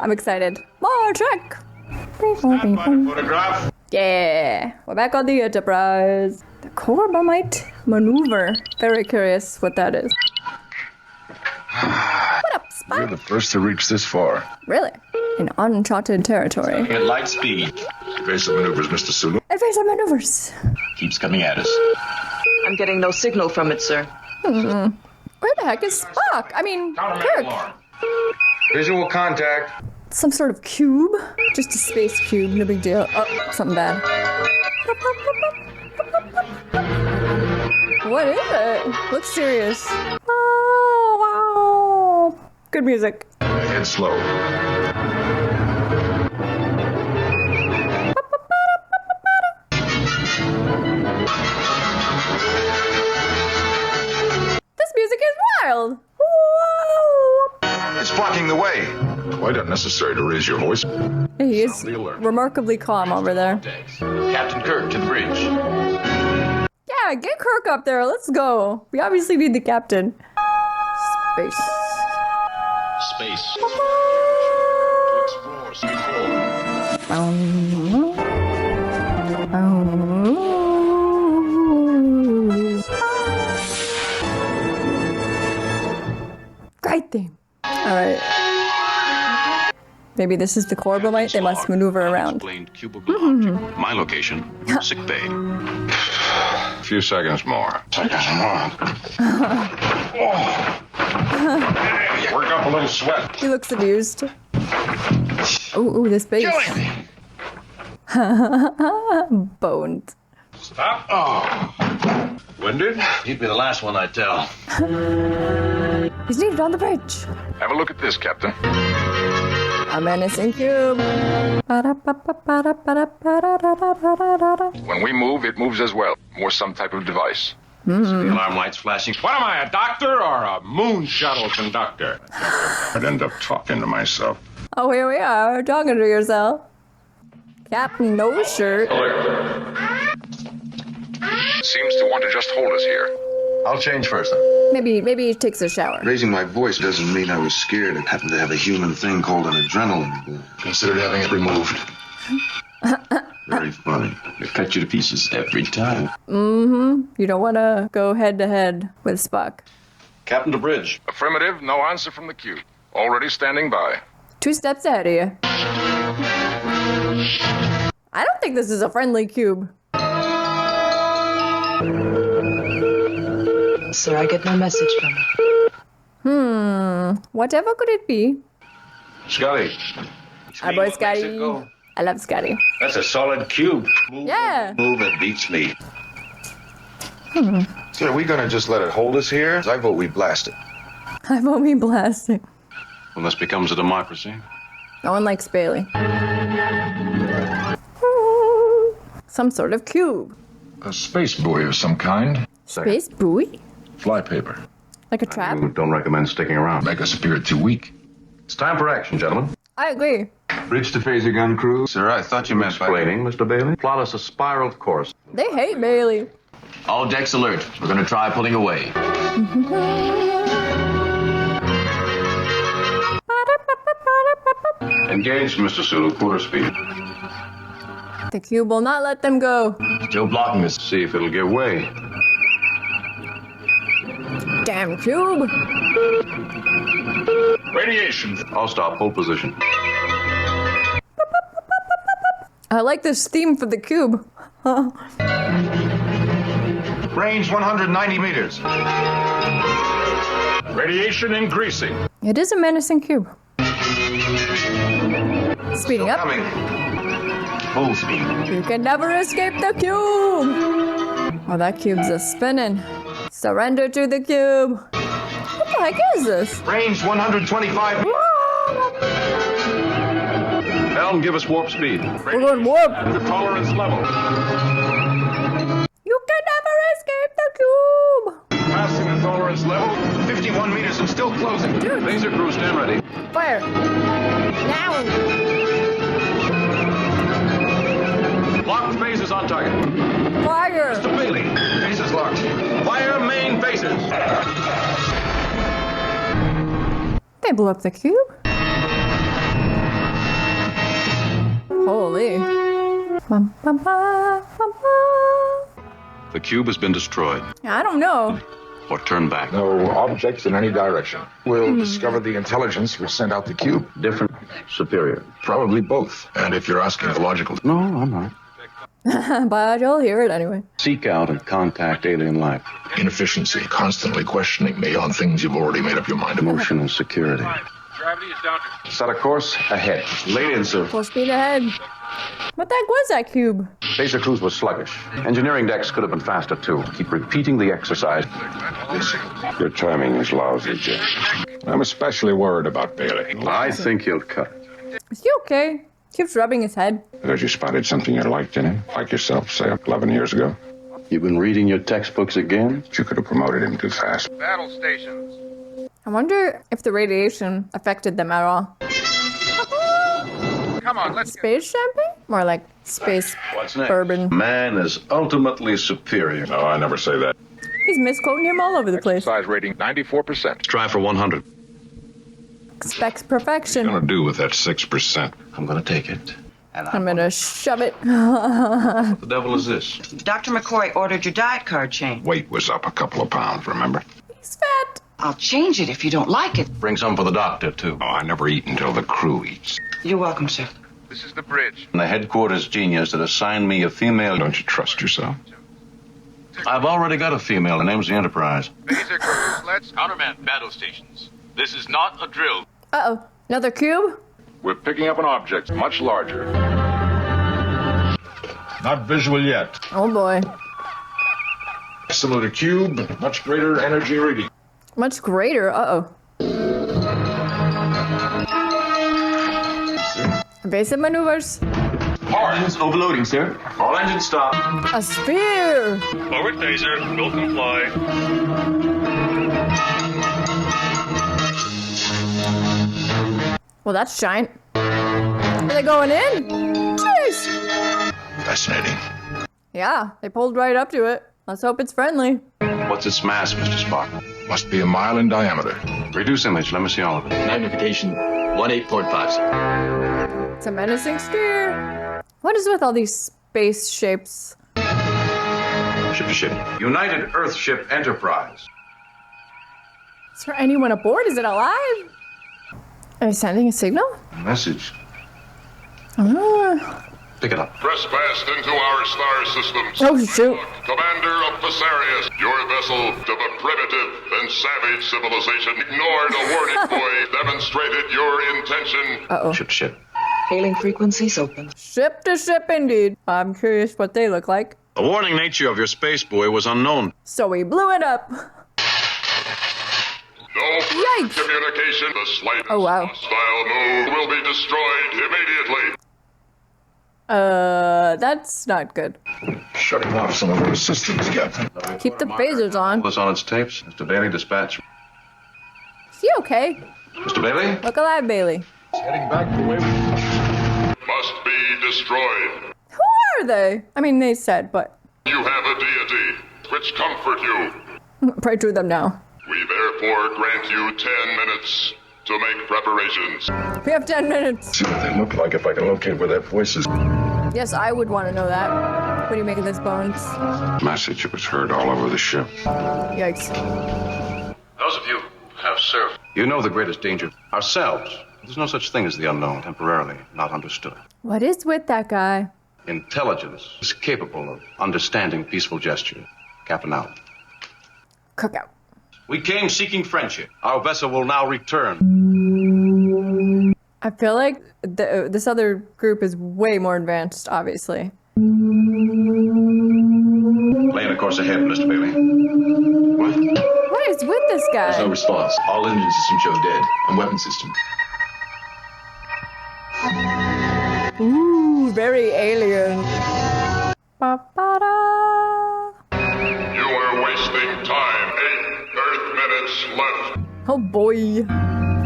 I'm excited. More Trek! Photograph. Yeah, we're back on the Enterprise. The Corbomite Maneuver. Very curious what that is. What up, Spock? We're the first to reach this far. Really? In uncharted territory. At light speed. Evasive maneuvers, Mr. Sulu. Evasive maneuvers. Keeps coming at us. I'm getting no signal from it, sir. Where the heck is Spock? I mean, Kirk. Visual contact. Some sort of cube? Just a space cube, no big deal. Oh, something bad. What is it? Looks serious. Oh, wow. Good music. Head slow. This music is wild. Whoa. It's blocking the way. Quite unnecessary to raise your voice. He is remarkably calm over there. Captain Kirk to the bridge. Yeah, get Kirk up there. Let's go. We obviously need the captain. Space. Space. To explore some Great theme. All right. Maybe this is the Corbomite. They must maneuver around. My location, sick bay. A few seconds more. Work up a little sweat. He looks amused. Ooh, this base. Boned. Stop. Oh. Winded? He'd be the last one I'd tell. He's needed on the bridge. Have a look at this, Captain. A menacing cube. When we move, it moves as well. Or some type of device. The alarm light's flashing. What am I, a doctor or a moon shuttle conductor? I'd end up talking to myself. Oh, here we are, talking to yourself. Captain No Shirt. Seems to want to just hold us here. I'll change first. Maybe he takes a shower. Raising my voice doesn't mean I was scared. I happen to have a human thing called an adrenaline. Considered having it removed. Very funny. They cut you to pieces every time. You don't want to go head to head with Spock. Captain to bridge. Affirmative, no answer from the cube. Already standing by. 2 steps ahead of you. I don't think this is a friendly cube. Sir, I get no message from it. Whatever could it be? Scotty. Hi, boy, Scotty. I love Scotty. That's a solid cube. Yeah. Move it beats me. So are we gonna just let it hold us here? I vote we blast it. I won't be blasting. When this becomes a democracy. No one likes Bailey. Some sort of cube. A space buoy of some kind. Space buoy? Flypaper. Like a trap? Don't recommend sticking around. Make us appear too weak. It's time for action, gentlemen. I agree. Bridge to phaser gun crew. Sir, I thought you meant Explaining, Mr. Bailey. Plot us a spiraled course. They hate Bailey. All decks alert. We're going to try pulling away. Engaged, Mr. Sulu. Quarter speed. The cube will not let them go. Still blocking us. See if it'll give way. Damn cube. Radiation. I'll stop. Hold position. I like this theme for the cube. range 190 meters. Radiation increasing. It is a menacing cube. Speeding up. Coming. Full speed. You can never escape the cube. Oh, that cube's a spinning. Surrender to the cube. What the heck is this? Range 125. Helm, give us warp speed. We're going warp. The tolerance level. You can never escape the cube. Passing the tolerance level. 51 meters and still closing. Laser crew, stand ready. Fire. Now. Locked phases on target. Fire. Mr. Bailey. Phases locked. Fire main phases. They blew up the cube. Golly. Bum, bum, bum, bum, bum. The cube has been destroyed I don't know. or turned back. No objects in any direction. We'll discover the intelligence which sent out the cube. Different, superior. Probably both. And if you're asking the logical... No, I'm not. But you'll hear it anyway. Seek out and contact alien life. Inefficiency, constantly questioning me on things you've already made up your mind about. Emotional security. Gravity is down to... Set a course ahead. Lane in, sir. Full speed ahead. What the heck was that cube? Basic cruise was sluggish. Engineering decks could have been faster, too. Keep repeating the exercise. Your timing is lousy, Jim. I'm especially worried about Bailey. I think he'll cut. Is he okay? Keeps rubbing his head. Because you spotted something you liked in him, like yourself, say, 11 years ago. You've been reading your textbooks again? But you could have promoted him too fast. Battle stations. I wonder if the radiation affected them at all. Come on, let's Space champagne? More like space What's next? bourbon. Man is ultimately superior. No, I never say that. He's misquoting him all over the place. Size rating 94%. Try for 100. Expects perfection. Gonna do with that 6%. I'm gonna take it. And I'm gonna shove it. What the devil is this? Dr. McCoy ordered your diet card changed. Weight was up a couple of pounds, remember? He's fat. I'll change it if you don't like it. Bring some for the doctor, too. Oh, I never eat until the crew eats. You're welcome, sir. This is the bridge. And the headquarters genius that assigned me a female. Don't you trust yourself? I've already got a female. Her name's the Enterprise. Basic cruise, let's... Countermand battle stations. This is not a drill. Uh-oh. Another cube? We're picking up an object much larger. Not visual yet. Oh boy. Similar to cube, much greater energy reading. Much greater. Uh-oh. Evasive maneuvers. Engines overloading, sir. All engines stop. A sphere. Forward phaser will comply. Well, that's giant. Are they going in? Jeez. Fascinating. Yeah, they pulled right up to it. Let's hope it's friendly. What's its mass, Mr. Spock? Must be a mile in diameter. Reduce image. Let me see all of it. Magnification 18.5. It's a menacing sphere. What is with all these space shapes? Ship to ship. United Earthship Enterprise. Is there anyone aboard? Is it alive? Are you sending a signal? Message. Ah. Pick it up. Trespassed into our star systems. Oh, shoot. Commander of Passarius, your vessel of a primitive and savage civilization ignored a warning buoy, demonstrated your intention. Uh-oh. Ship to ship. Hailing frequencies open. Ship to ship, indeed. I'm curious what they look like. The warning nature of your space buoy was unknown. So we blew it up. No Yikes. communication. The slightest Oh, wow. hostile move will be destroyed immediately. That's not good. Shutting off some of our systems, Captain. Keep the phasers on. This on its tapes. Mr. Bailey, dispatch. Is he okay? Mr. Bailey? Look alive, Bailey. Heading back the way. Must be destroyed. Who are they? I mean, they said, but You have a deity which comfort you. pray to them now. We therefore grant you 10 minutes to make preparations. We have 10 minutes. See what they look like if I can locate where that voice is. Yes, I would want to know that. What do you make of this, Bones? Message was heard all over the ship. Yikes. Those of you who have served. You know the greatest danger. Ourselves. There's no such thing as the unknown, temporarily not understood. What is with that guy? Intelligence is capable of understanding peaceful gesture. Captain out. Cookout. We came seeking friendship. Our vessel will now return. I feel like this other group is way more advanced, obviously. Laying a course ahead, Mr. Bailey. What? What is with this guy? No response. All engine systems show dead. And weapon system. Ooh, very alien. Ba-ba-da. You are wasting time. 8 Earth minutes left. Oh boy.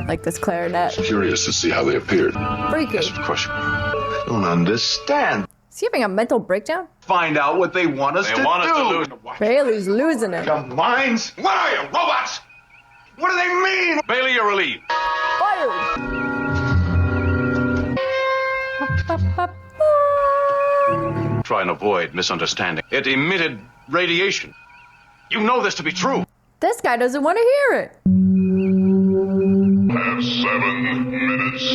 Like this clarinet. Curious to see how they appeared. Freaky. Of course. I don't understand. Is he having a mental breakdown? Find out what they want us They to want us do. to lose. Bailey's losing it. Your minds? What are you, robots? What do they mean? Bailey, you're relieved. Fired. Ba-ba-ba-ba. try and avoid misunderstanding. It emitted radiation. You know this to be true. This guy doesn't want to hear it. Have 7 minutes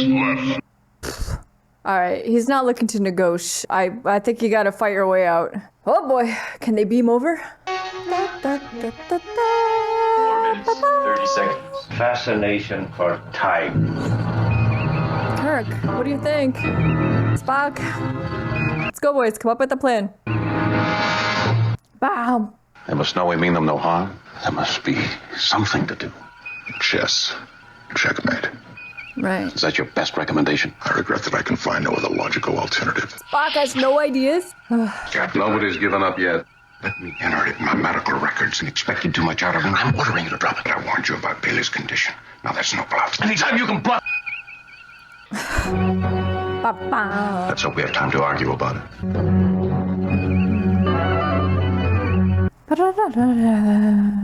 left. All right, he's not looking to negotiate. I think you gotta fight your way out. Oh boy, can they beam over? 4 minutes, 30 seconds. Fascination for time. Kirk, what do you think? Spock? Let's go, boys. Come up with a plan. Bam. They must know we mean them no harm. There must be something to do. Chess. Checkmate. Right. Is that your best recommendation? I regret that I can find no other logical alternative. Spock has no ideas. Nobody's given up yet. Let me enter it in my medical records and expecting too much out of him. I'm ordering you to drop it. I warned you about Bailey's condition. Now that's no bluff. Anytime you can bluff. Ba-ba. Let's hope we have time to argue about it. Ba-da-da-da-da.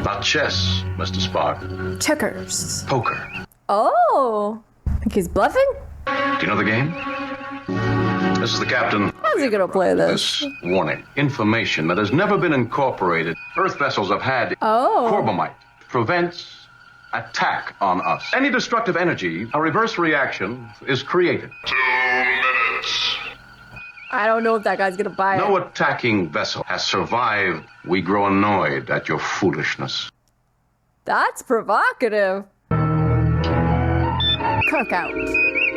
Not chess, Mr. Spock. Checkers. Poker. Oh. Think he's bluffing? Do you know the game? This is the captain. How's he gonna play this? This warning. Information that has never been incorporated. Earth vessels have had Corbomite. Prevents attack on us. Any destructive energy, a reverse reaction is created. 2 minutes. I don't know if that guy's gonna buy it. No attacking vessel has survived. We grow annoyed at your foolishness. That's provocative. Kirk out.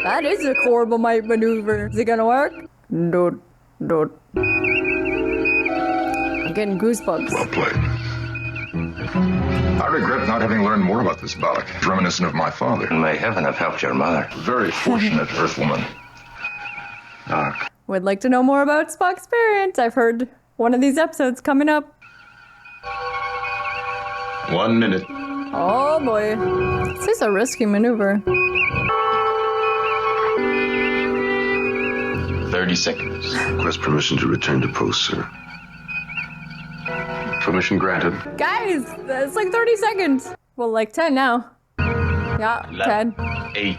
That is a Corbomite maneuver. Is it gonna work? No. I'm getting goosebumps. Well played. I regret not having learned more about this Balak. It's reminiscent of my father. May heaven have helped your mother. Very fortunate Earthwoman. Would like to know more about Spock's parents. I've heard one of these episodes coming up. 1 minute. Oh boy. This is a risky maneuver. 30 seconds. Request permission to return to post, sir. Permission granted. Guys, that's like 30 seconds. Well, like 10 now. Yeah, 10. 8,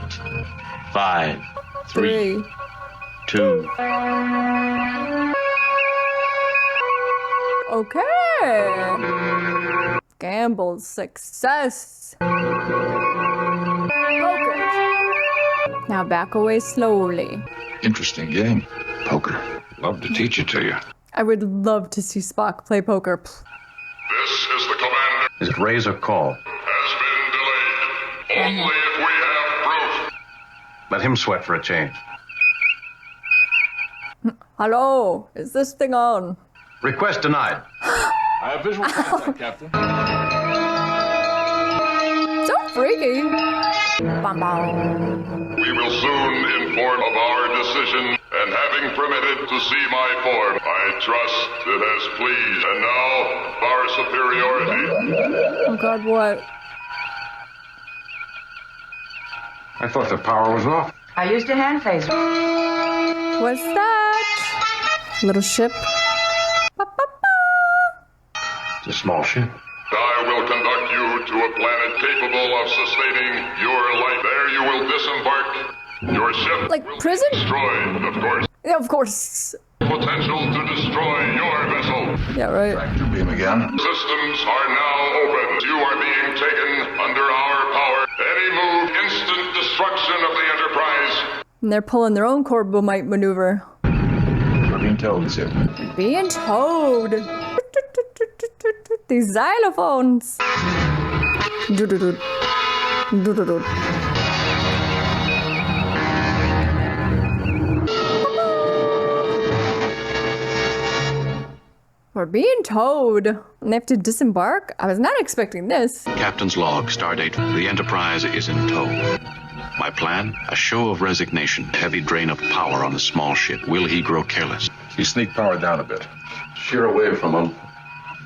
5, 3, 3. 2. Okay. Gamble success. Poker. Now back away slowly. Interesting game. Poker. Love to teach it to you. I would love to see Spock play poker. This is the commander. Is it raise or call? Has been delayed. Only if we have proof. Let him sweat for a change. Hello, is this thing on? Request denied. I have visual contact, Captain. So freaky. Bum, bum. We will soon inform of our decision, and having permitted to see my form, I trust it has pleased. And now, our superiority. Oh god, what? I thought the power was off. I used a hand phaser. What's that? Little ship. Ba-ba-ba. It's a small ship. I will conduct you to a planet capable of sustaining your life. There you will disembark. Your ship Like will prison? be destroyed, of course. Yeah, of course. Potential to destroy your vessel. Yeah, right. Tractor beam again. Systems are now open. You are being taken under our power. Any move, instant destruction of the Enterprise. And they're pulling their own Corbomite maneuver. We're being told, sir. Being towed. These xylophones. Do-do-do. Do-do-do. We're being towed. And they have to disembark? I was not expecting this. Captain's log, stardate. The Enterprise is in tow. My plan? A show of resignation. Heavy drain of power on the small ship. Will he grow careless? You sneak power down a bit. Sheer away from him.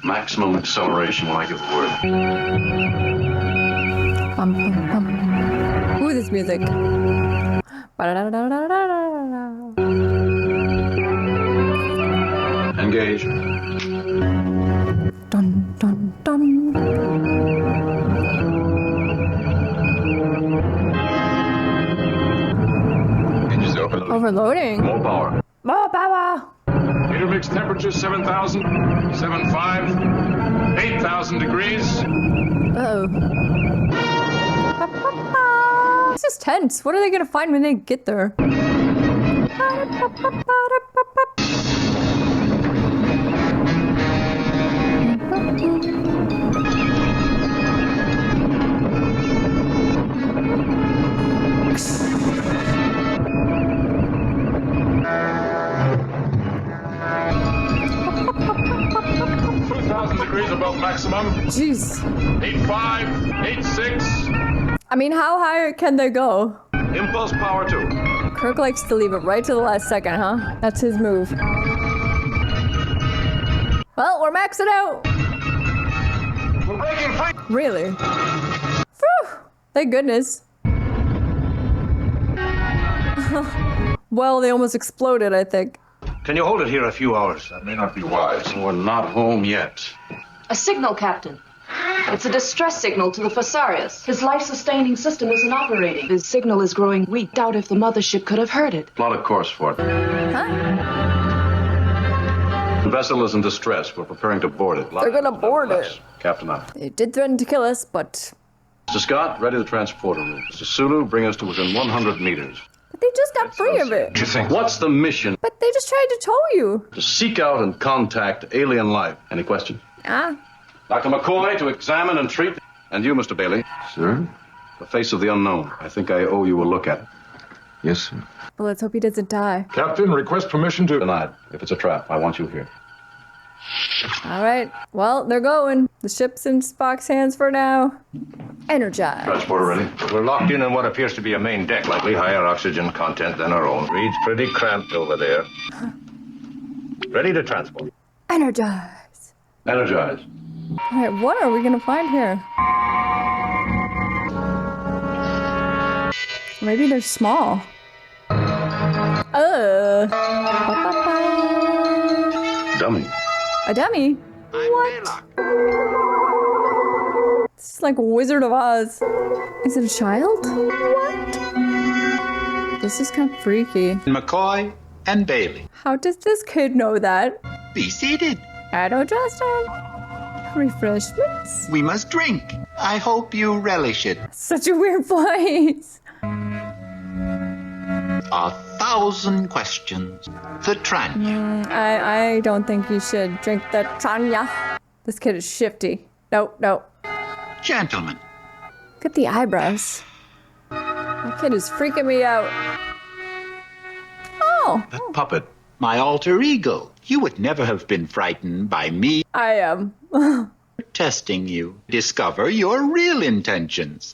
Maximum acceleration when I give the word. Bum, bum, bum. Ooh, this music. Ba-da-da-da-da-da-da-da. Engage. Dun, dun, dun. Engines overloaded. Overloading. More power. More power. Avionics temperature 7,000, 7,500, 8,000 degrees. Uh-oh. This is tense. What are they gonna find when they get there? 2,000 degrees above maximum. Jeez. 8.5, 8.6. I mean, how high can they go? Impulse power 2. Kirk likes to leave it right to the last second, huh? That's his move. Well, we're maxing out. We're breaking free. Really? Phew! Thank goodness. Well, they almost exploded, I think. Can you hold it here a few hours? That may not be wise. We're not home yet. A signal, Captain. It's a distress signal to the Fosarius. His life-sustaining system isn't operating. His signal is growing weak. Doubt if the mothership could have heard it. Plot a course for it. Huh? The vessel is in distress. We're preparing to board it. They're gonna board it. Captain out. They did threaten to kill us, but... Mr. Scott, ready the transporter room. Mr. Sulu, bring us to within 100 meters. But they just got free of it. What do you think? What's the mission? But they just tried to tow you. To seek out and contact alien life. Any questions? Ah. Dr. McCoy, to examine and treat. And you, Mr. Bailey. Sir? The face of the unknown. I think I owe you a look at it. Yes, sir. Well, let's hope he doesn't die. Captain, request permission to... Denied. If it's a trap, I want you here. All right. Well, they're going. The ship's in Spock's hands for now. Energize. Transporter ready. We're locked in on what appears to be a main deck, likely higher oxygen content than our own. Reed's pretty cramped over there. Ready to transport. Energize. Energize. All right, what are we gonna find here? Maybe they're small. Dummy. A dummy? What? This is like Wizard of Oz. Is it a child? What? This is kind of freaky. McCoy and Bailey. How does this kid know that? Be seated. I don't trust him. Refreshments? We must drink. I hope you relish it. Such a weird place. 1,000 questions. The Tranya. I don't think you should drink the Tranya. This kid is shifty. Nope. Gentlemen. Look at the eyebrows. That kid is freaking me out. Oh. That puppet. My alter ego. You would never have been frightened by me. I am. Testing you. Discover your real intentions.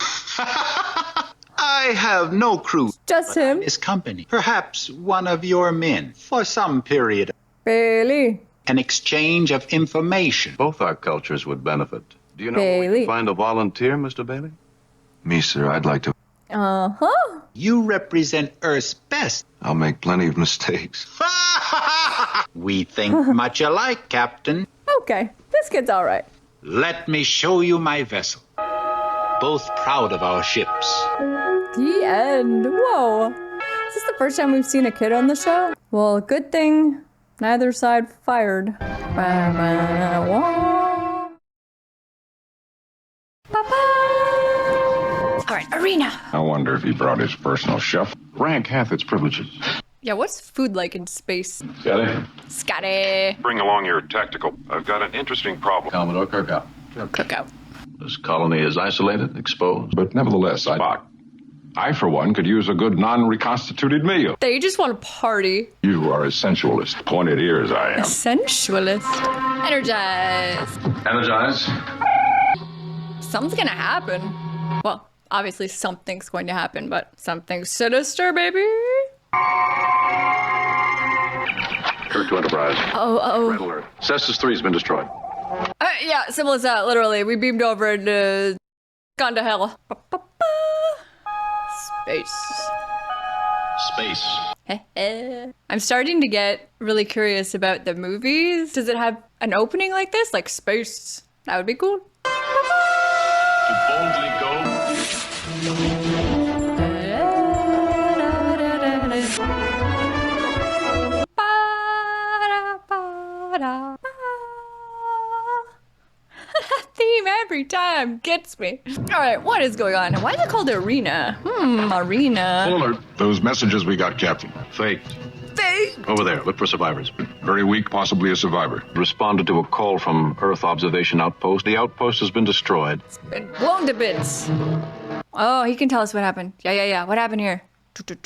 I have no crew. Just him. His company. Perhaps one of your men. For some period. Bailey. An exchange of information. Both our cultures would benefit. Do you know where we Bailey. can find a volunteer, Mr. Bailey? Me, sir. I'd like to. Uh-huh. You represent Earth's best. I'll make plenty of mistakes. We think much alike, Captain. Okay. This kid's all right. Let me show you my vessel. Both proud of our ships. The end. Whoa. Is this the first time we've seen a kid on the show? Well, good thing neither side fired. All right, arena. I wonder if he brought his personal chef. Rank hath its privileges. Yeah, what's food like in space? Scotty? Scotty. Bring along your tactical. I've got an interesting problem. Commodore Kirk out. Cookout. This colony is isolated, exposed. But nevertheless, I, for one, could use a good non-reconstituted meal. They just want to party. You are a sensualist, pointed ears I am. Sensualist. Energize. Energize. Something's gonna happen. Well, obviously something's going to happen, but something sinister, baby. Kirk to Enterprise. Red Oh. alert. Cestus 3 has been destroyed. Yeah, simple as that, literally. We beamed over and gone to hell. Space. I'm starting to get really curious about the movies. Does it have an opening like this? Like space? That would be cool. To boldly go. every time. Gets me. All right, what is going on? Why is it called Arena? Arena. Full alert. Those messages we got, Captain. Fake. Fake. Over there. Look for survivors. Very weak, possibly a survivor. Responded to a call from Earth Observation Outpost. The outpost has been destroyed. It's been blown to bits. Oh, he can tell us what happened. Yeah. What happened here? I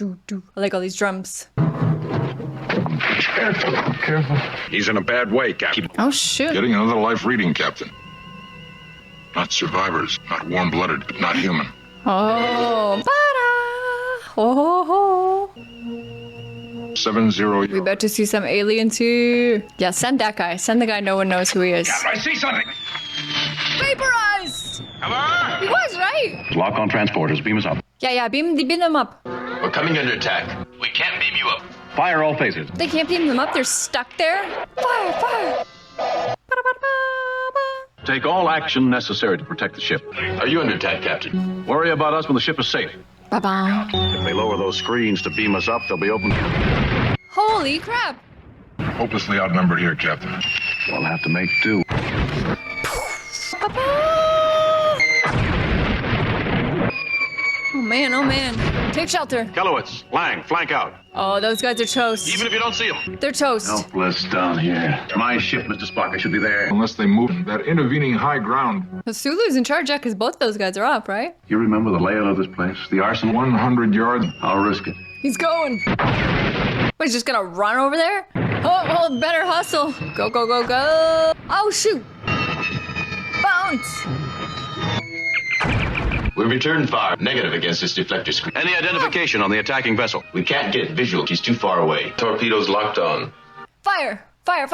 like all these drums. Careful. He's in a bad way, Captain. Oh, shoot. Getting another life reading, Captain. Not survivors, not warm-blooded, not human. Oh, oh. 70. We about to see some aliens here. Yeah, send that guy. Send the guy no one knows who he is. Captain, I see something. Vaporized! Hello? He was right. Lock on transporters. Beam us up. Yeah, beam them up. We're coming under attack. We can't beam you up. Fire all phases. They can't beam them up. They're stuck there. Fire. Take all action necessary to protect the ship. Are you under attack, Captain? Worry about us when the ship is safe. Bye-bye. If they lower those screens to beam us up, they'll be open. Holy crap. Hopelessly outnumbered here, Captain. We'll have to make do. Oh man. Take shelter. Kelowitz, Lang, flank out. Oh, those guys are toast. Even if you don't see them. They're toast. Helpless down here. My ship, Mr. Spock. I should be there. Unless they move that intervening high ground. The Sulu's in charge, because both those guys are up, right? You remember the layout of this place? The arsenal? 100 yards. I'll risk it. He's going. What, he's just gonna run over there? Oh, better hustle. Go. Oh, shoot. Bounce. We returned fire. Negative against this deflector screen. Any identification on the attacking vessel? We can't get visual. She's too far away. Torpedoes locked on. Fire. All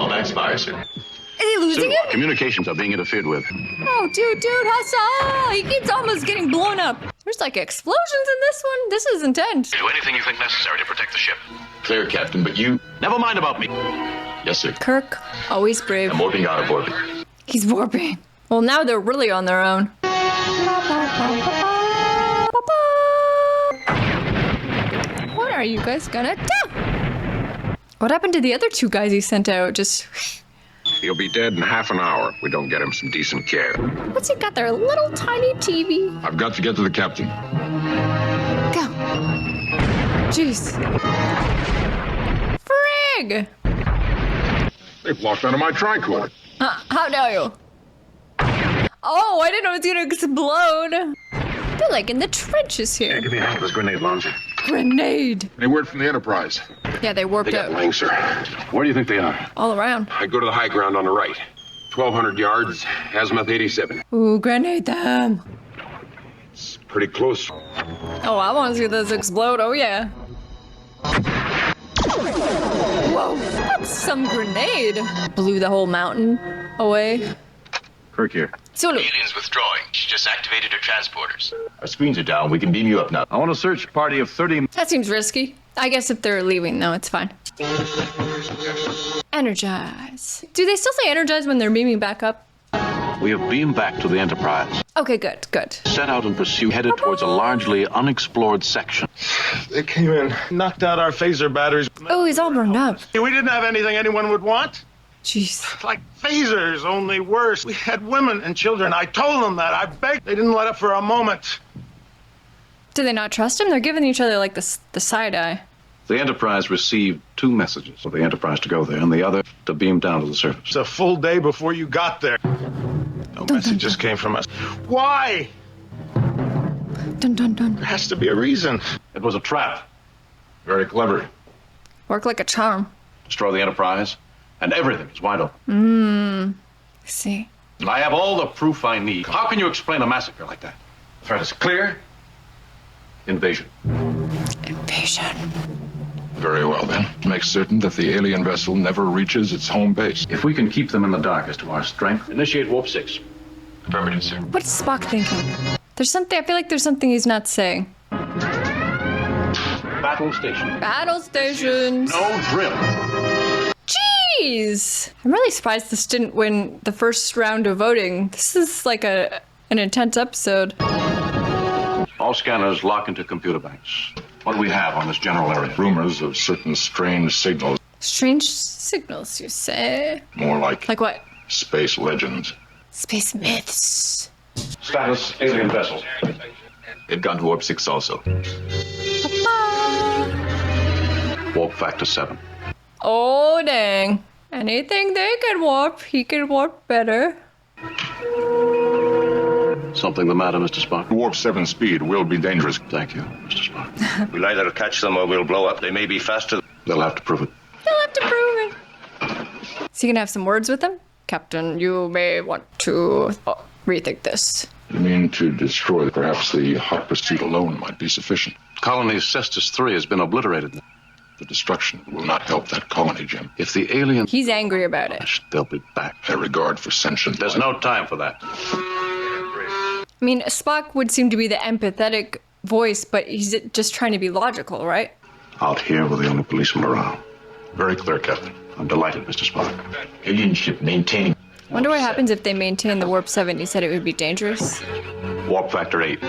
max fire, sir. Is he losing him? Communications are being interfered with. Oh, dude, hustle! He keeps almost getting blown up. There's like explosions in this one. This is intense. Do anything you think necessary to protect the ship. Clear, Captain, but you... Never mind about me. Yes, sir. Kirk, always brave. I'm warping out of orbit. He's warping. Well, now they're really on their own. What are you guys gonna do? What happened to the other two guys he sent out? Just... He'll be dead in half an hour if we don't get him some decent care. What's he got there? A little tiny TV. I've got to get to the captain. Go. Jeez. Frig! They've locked onto my tricorder. How dare you? Oh, I didn't know it was gonna explode. They're like in the trenches here. Give me a hand with this grenade launcher. Grenade. Any word from the Enterprise? Yeah, they warped They got out. Lang, sir. Where do you think they are? All around. I go to the high ground on the right. 1,200 yards, azimuth 87. Ooh, grenade them. It's pretty close. Oh, I want to see this explode. Oh, yeah. Whoa, that's some grenade. Blew the whole mountain away. Kirk here. Sulu. Aliens withdrawing. She just activated her transporters. Our screens are down. We can beam you up now. I want a search party of 30... That seems risky. I guess if they're leaving, though, it's fine. Energize. Do they still say energize when they're beaming back up? We have beamed back to the Enterprise. Okay, good. Set out in pursuit, headed towards a largely unexplored section. They came in, knocked out our phaser batteries. Oh, he's all burned up. We didn't have anything anyone would want. Jeez. Like phasers, only worse. We had women and children. I told them that. I begged. They didn't let up for a moment. Do they not trust him? They're giving each other like the side eye. The Enterprise received 2 messages for the Enterprise to go there, and the other to beam down to the surface. It's a full day before you got there. No messages came from us. Why? Dun dun dun. There has to be a reason. It was a trap. Very clever. Work like a charm. Destroy the Enterprise, and everything is wide open. I see. And I have all the proof I need. How can you explain a massacre like that? The threat is clear. Invasion. Invasion. Very well, then. Make certain that the alien vessel never reaches its home base. If we can keep them in the dark as to our strength, initiate Warp 6. Affirmative, sir. What's Spock thinking? There's something, I feel like there's something he's not saying. Battle station. Battle stations. No drill. Jeez. I'm really surprised this didn't win the first round of voting. This is like an intense episode. All scanners lock into computer banks. What do we have on this general area? Rumors of certain strange signals. Strange signals, you say? More like Like what? Space legends. Space myths. Status, alien vessel. They've gone to Warp 6 also. Warp factor 7. Oh, dang. Anything they can warp, he can warp better. Something the matter, Mr. Spock? Warp 7 speed will be dangerous. Thank you, Mr. Spock. We'll either catch them or we'll blow up. They may be faster. They'll have to prove it. They'll have to prove it. Is he gonna have some words with them? Captain, you may want to rethink this. You mean to destroy? Perhaps the hot pursuit alone might be sufficient. Colony Cestus 3 has been obliterated. The destruction will not help that colony, Jim. If the aliens... He's angry about it. They'll be back. Their regard for sentient There's life. no time for that. I mean, Spock would seem to be the empathetic voice, but he's just trying to be logical, right? Out here, we're the only policemen around. Very clear, Captain. I'm delighted, Mr. Spock. Alien ship maintaining. Wonder what happens if they maintain the Warp 7. He said it would be dangerous. Warp factor 8.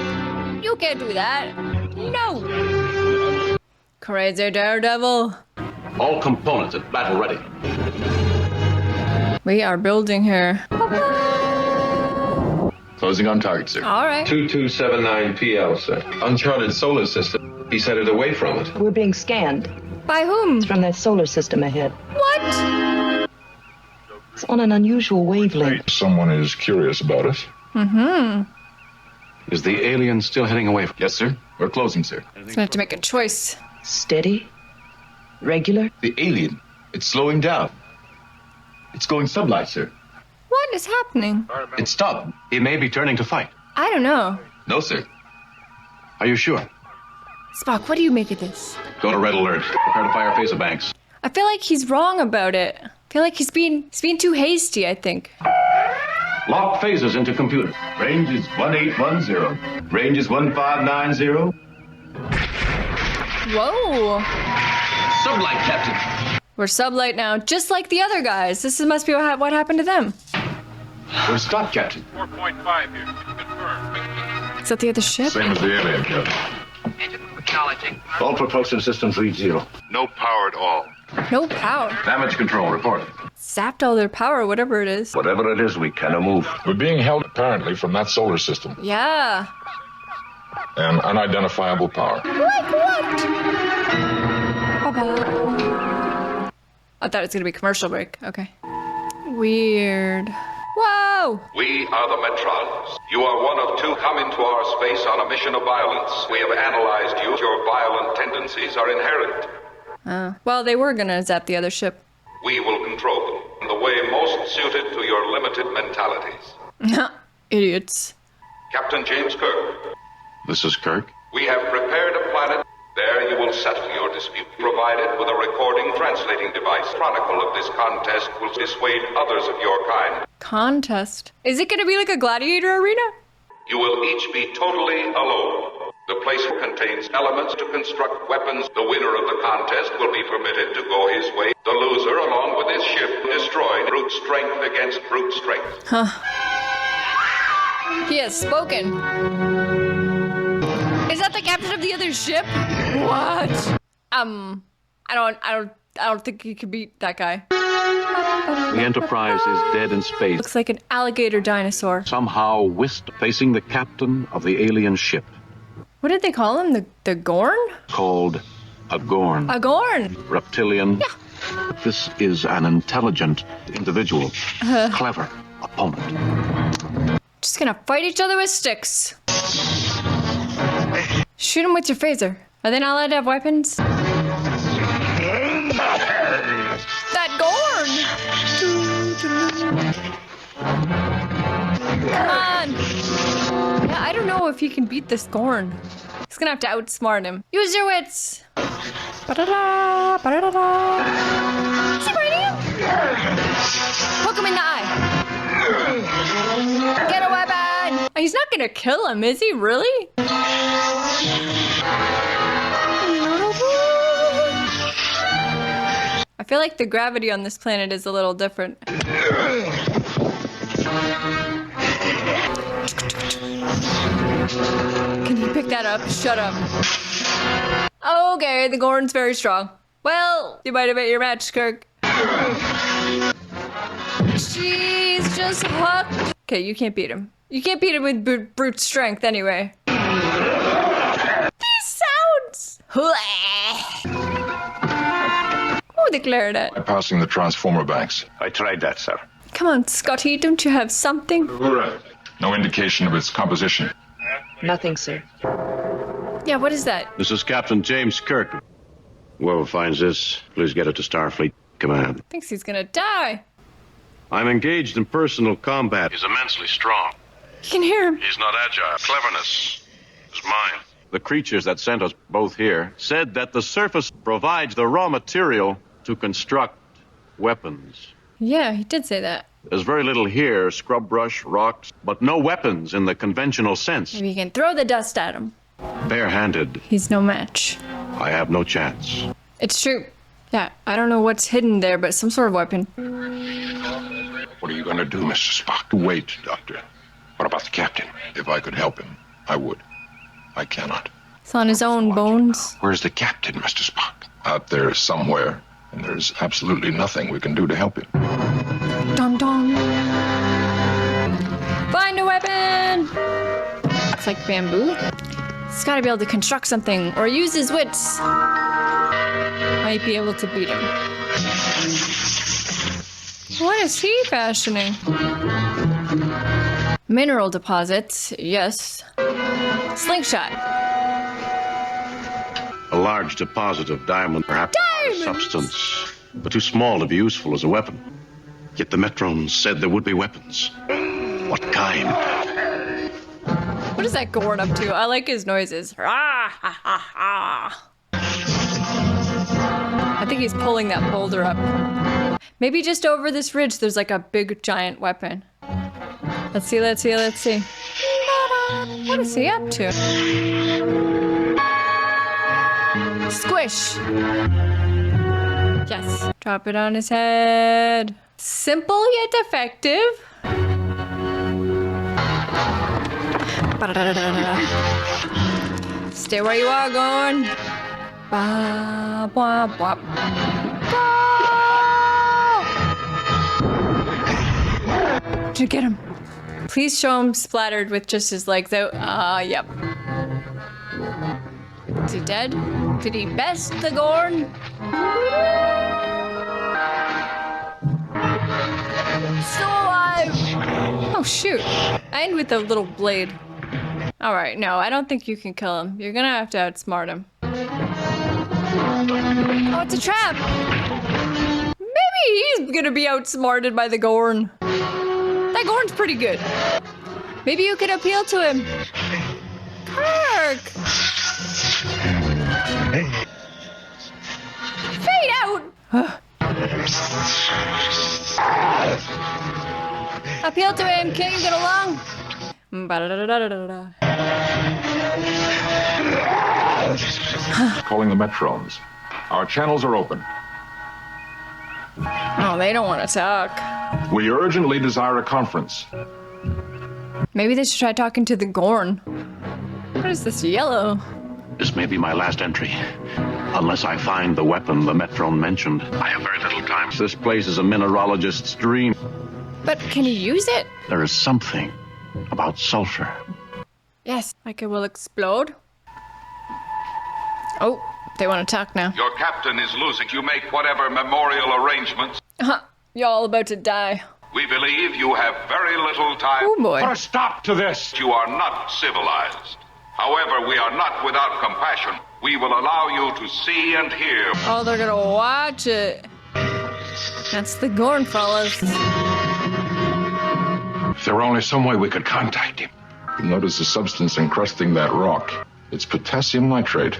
You can't do that. No. Crazy Daredevil. All components at battle ready. We are building here. Closing on target, sir. All right. 2279 PL, sir. Uncharted solar system. He said it away from it. We're being scanned. By whom? It's from that solar system ahead. What? It's on an unusual wavelength. Someone is curious about us. Mm-hmm. Is the alien still heading away? Yes, sir. We're closing, sir. He's gonna have to make a choice. Steady? Regular? The alien. It's slowing down. It's going sublight, sir. What is happening? It stopped. He may be turning to fight. I don't know. No, sir. Are you sure? Spock, what do you make of this? Go to red alert. Prepare to fire phaser banks. I feel like he's wrong about it. I feel like he's being too hasty, I think. Lock phasers into computer. Range is 1810. Range is 1590. Whoa. Sublight, Captain. We're sublight now, just like the other guys. This must be what happened to them. We're stopped, Captain. 4.5 here. Confirmed. Is that the other ship? Same as the alien, Captain. Acknowledging. All propulsion systems read 0. No power at all. No power. Damage control reported. Zapped all their power, whatever it is. Whatever it is, we cannot move. We're being held apparently from that solar system. Yeah. An unidentifiable power. Like what? Bye-bye. I thought it was gonna be commercial break. Okay. Weird. Whoa! We are the Metrons. You are one of two come into our space on a mission of violence. We have analyzed you. Your violent tendencies are inherent. Well, they were gonna zap the other ship. We will control them in the way most suited to your limited mentalities. Idiots. Captain James Kirk. This is Kirk. We have prepared a planet. There you will settle your dispute. Provided with a recording translating device. Chronicle of this contest will dissuade others of your kind. Contest? Is it gonna be like a gladiator arena? You will each be totally alone. The place contains elements to construct weapons. The winner of the contest will be permitted to go his way. The loser, along with his ship, destroyed. Brute strength against brute strength. Huh. He has spoken. Is that the captain of the other ship? What? I don't think he could beat that guy. The Enterprise is dead in space. Looks like an alligator dinosaur. Somehow whisked, facing the captain of the alien ship. What did they call him? The Gorn? Called a Gorn. A Gorn. Reptilian. Yeah. This is an intelligent individual. Clever opponent. Just gonna fight each other with sticks. Shoot him with your phaser. Are they not allowed to have weapons? That Gorn! Come on! Yeah, I don't know if he can beat this Gorn. He's gonna have to outsmart him. Use your wits! Ba-da-da, ba-da-da-da. Is he biting him? Poke him in the eye. Get a weapon! He's not gonna kill him, is he? Really? I feel like the gravity on this planet is a little different. Can you pick that up? Shut up. Okay, the Gorn's very strong. Well, you might have hit your match, Kirk. Jeez just hooked. Okay, you can't beat him. You can't beat him with brute strength anyway. These sounds. Oh, the clarinet. Bypassing the transformer banks. I tried that, sir. Come on, Scotty, don't you have something? Uhura. No indication of its composition. Nothing, sir. Yeah, what is that? This is Captain James Kirk. Whoever finds this, please get it to Starfleet Command. Thinks he's gonna die. I'm engaged in personal combat. He's immensely strong. You can hear him. He's not agile. Cleverness is mine. The creatures that sent us both here said that the surface provides the raw material to construct weapons. Yeah, he did say that. There's very little here, scrub brush, rocks, but no weapons in the conventional sense. Maybe you can throw the dust at him. Barehanded, He's no match. I have no chance. It's true. Yeah, I don't know what's hidden there, but some sort of weapon. What are you going to do, Mr. Spock? Wait, Doctor. What about the captain? If I could help him, I would. I cannot. It's on his own bones. Where's the captain, Mr. Spock? Out there somewhere, and there's absolutely nothing we can do to help him. Dong dong. Find a weapon! It's like bamboo. He's gotta be able to construct something or use his wits. Might be able to beat him. What is he fashioning? Mineral deposits, yes. Slingshot. A large deposit of diamond, perhaps a substance, but too small to be useful as a weapon. Yet the Metrons said there would be weapons. What kind? What is that Gorn up to? I like his noises. Ah, ha, ha, ha. I think he's pulling that boulder up. Maybe just over this ridge there's like a big giant weapon. Let's see, let's see, let's see. What is he up to? Squish. Yes. Drop it on his head. Simple yet effective. Stay where you are, Gorn. Ba, ba, ba. Go! Did you get him? Please show him splattered with just his legs out. Yep. Is he dead? Did he best the Gorn? Still alive! Oh, shoot. I end with a little blade. Alright, no, I don't think you can kill him. You're gonna have to outsmart him. Oh, it's a trap! Maybe he's gonna be outsmarted by the Gorn. That Gorn's pretty good. Maybe you could appeal to him. Kirk! Fade out! Appeal to him, can you get along? Calling the Metrons. Our channels are open. Oh, they don't want to talk. We urgently desire a conference. Maybe they should try talking to the Gorn. What is this yellow? This may be my last entry. Unless I find the weapon the Metron mentioned. I have very little time. This place is a mineralogist's dream. But can you use it? There is something about sulfur. Yes, like it will explode. Oh, they want to talk now. Your captain is losing. You make whatever memorial arrangements. You're all about to die. We believe you have very little time. Oh boy. Put a stop to this. You are not civilized. However, we are not without compassion. We will allow you to see and hear. Oh, they're gonna watch it. That's the Gorn, fellas. If there were only some way we could contact him. Notice the substance encrusting that rock. It's potassium nitrate.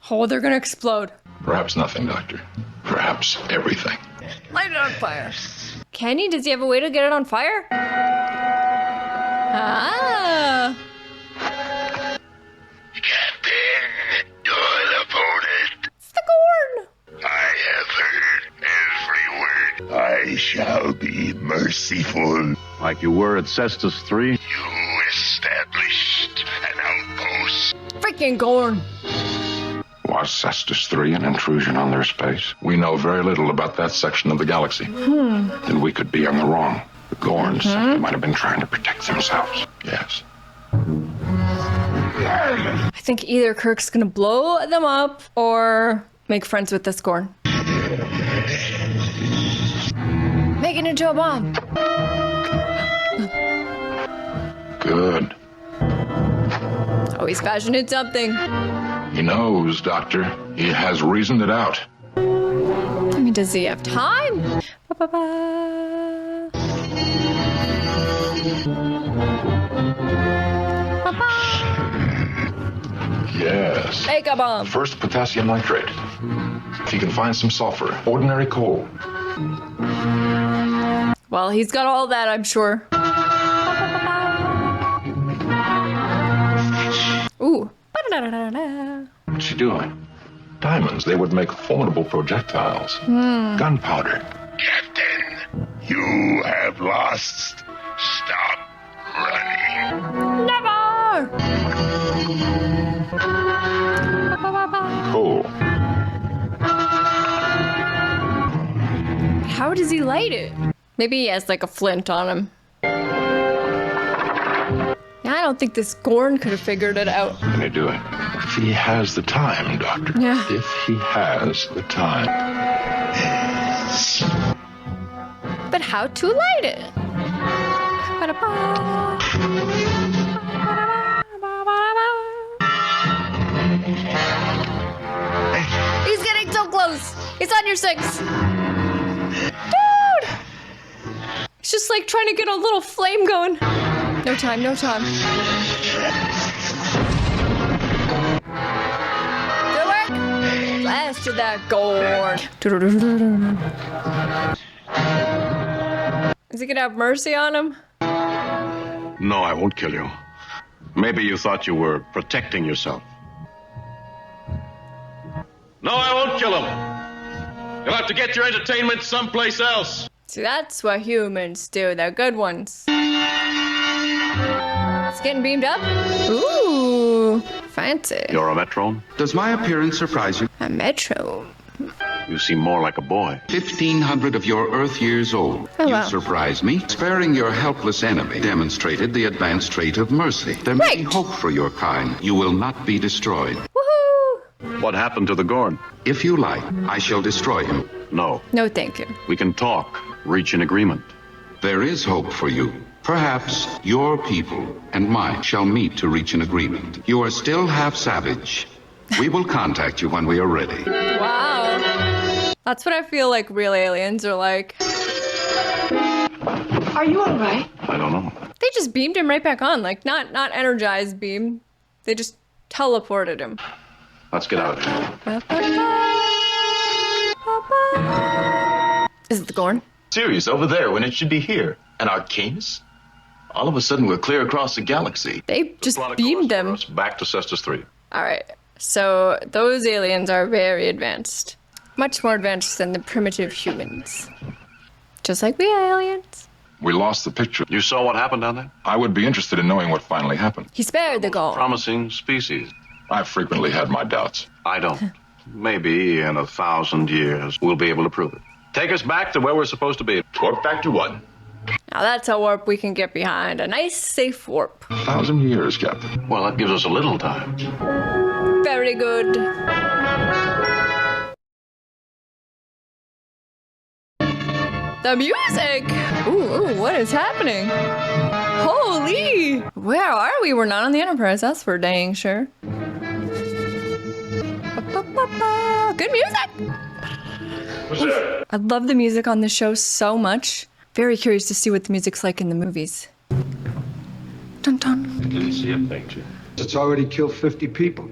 Oh, they're gonna explode. Perhaps nothing, Doctor. Perhaps everything. Light it on fire. Can he? Does he have a way to get it on fire? Ah. Captain, you're the opponent. It's the Gorn. I have heard every word. I shall be merciful. Like you were at Cestus 3? You established an outpost. Freaking Gorn. Was Cestus 3 an intrusion on their space? We know very little about that section of the galaxy. Then we could be on the wrong. The Gorns might have been trying to protect themselves. Yes. I think either Kirk's gonna blow them up or make friends with this Gorn. Make it into a bomb. Good. Oh, he's fashioning something. He knows, Doctor. He has reasoned it out. I mean, does he have time? Ba-ba-ba. Ba-ba. Yes. Make a bomb. First, potassium nitrate. If he can find some sulfur, ordinary coal. Well, he's got all that, I'm sure. Ooh. What's she doing? Diamonds. They would make formidable projectiles. Gunpowder. Captain, you have lost. Stop running. Never! Coal. How does he light it? Maybe he has like a flint on him. I don't think this Gorn could have figured it out. What can he do it? If he has the time, Doctor. Yeah. If he has the time. But how to light it? He's getting so close. He's on your 6. Dude! He's just like trying to get a little flame going. No time, no time. Good work. Blasted that Gorn. Is he gonna have mercy on him? No, I won't kill you. Maybe you thought you were protecting yourself. No, I won't kill him. You'll have to get your entertainment someplace else. See, that's what humans do. They're good ones. It's getting beamed up. Ooh, fancy. You're a Metrone? Does my appearance surprise you? A Metro. You seem more like a boy. 1,500 of your Earth years old. Oh, wow. You surprise me. Sparing your helpless enemy demonstrated the advanced trait of mercy. There may be hope for your kind. You will not be destroyed. Woohoo! What happened to the Gorn? If you like, I shall destroy him. No. No, thank you. We can talk, reach an agreement. There is hope for you. Perhaps your people and mine shall meet to reach an agreement. You are still half savage. We will contact you when we are ready. Wow. That's what I feel like real aliens are like. Are you all right? I don't know. They just beamed him right back on. Like, not energized beam. They just teleported him. Let's get out of here. Is it the Gorn? Sirius over there when it should be here. And Arcanus? All of a sudden we're clear across the galaxy. They just beamed them. Back to Cestus 3. All right. So those aliens are very advanced. Much more advanced than the primitive humans. Just like we aliens. We lost the picture. You saw what happened down there? I would be interested in knowing what finally happened. He spared the Gorn. Promising species. I've frequently had my doubts. I don't. Maybe in 1,000 years we'll be able to prove it. Take us back to where we're supposed to be. Warp back to what? Now that's a warp we can get behind. A nice, safe warp. 1,000 years, Captain. Well, that gives us a little time. Very good. The music! Ooh, what is happening? Holy! Where are we? We're not on the Enterprise, that's for dang sure. Good music! I love the music on the show so much. Very curious to see what the music's like in the movies. Dun dun. I didn't see a picture. It's already killed 50 people.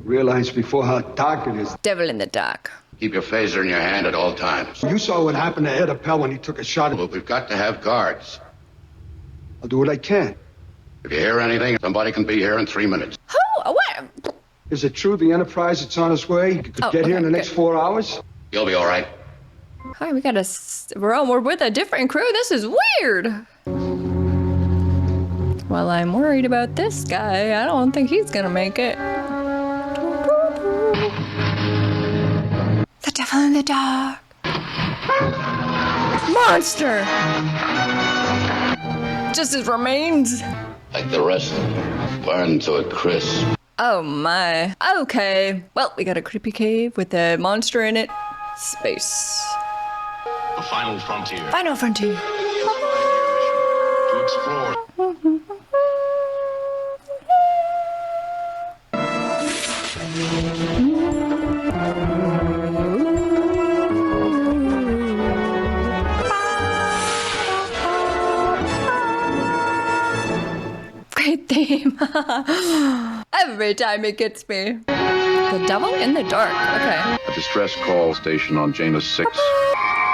Realize before how dark it is. Devil in the dark. Keep your phaser in your hand at all times. You saw what happened to Ed Appel when he took a shot at... Well, we've got to have guards. I'll do what I can. If you hear anything, somebody can be here in 3 minutes. Who? What? Is it true the Enterprise is on its way? Could get here in the next 4 hours? You'll be all right. Hi, we gotta... We're with a different crew. This is weird. Well, I'm worried about this guy. I don't think he's gonna make it. The devil in the dark. Monster! Just his remains? Like the rest, burned to a crisp. Oh my. Okay. Well, we got a creepy cave with a monster in it. Space. The final frontier. Final frontier. To explore. Great theme. Every time it gets me. The devil in the dark. Okay. A distress call station on Janus 6.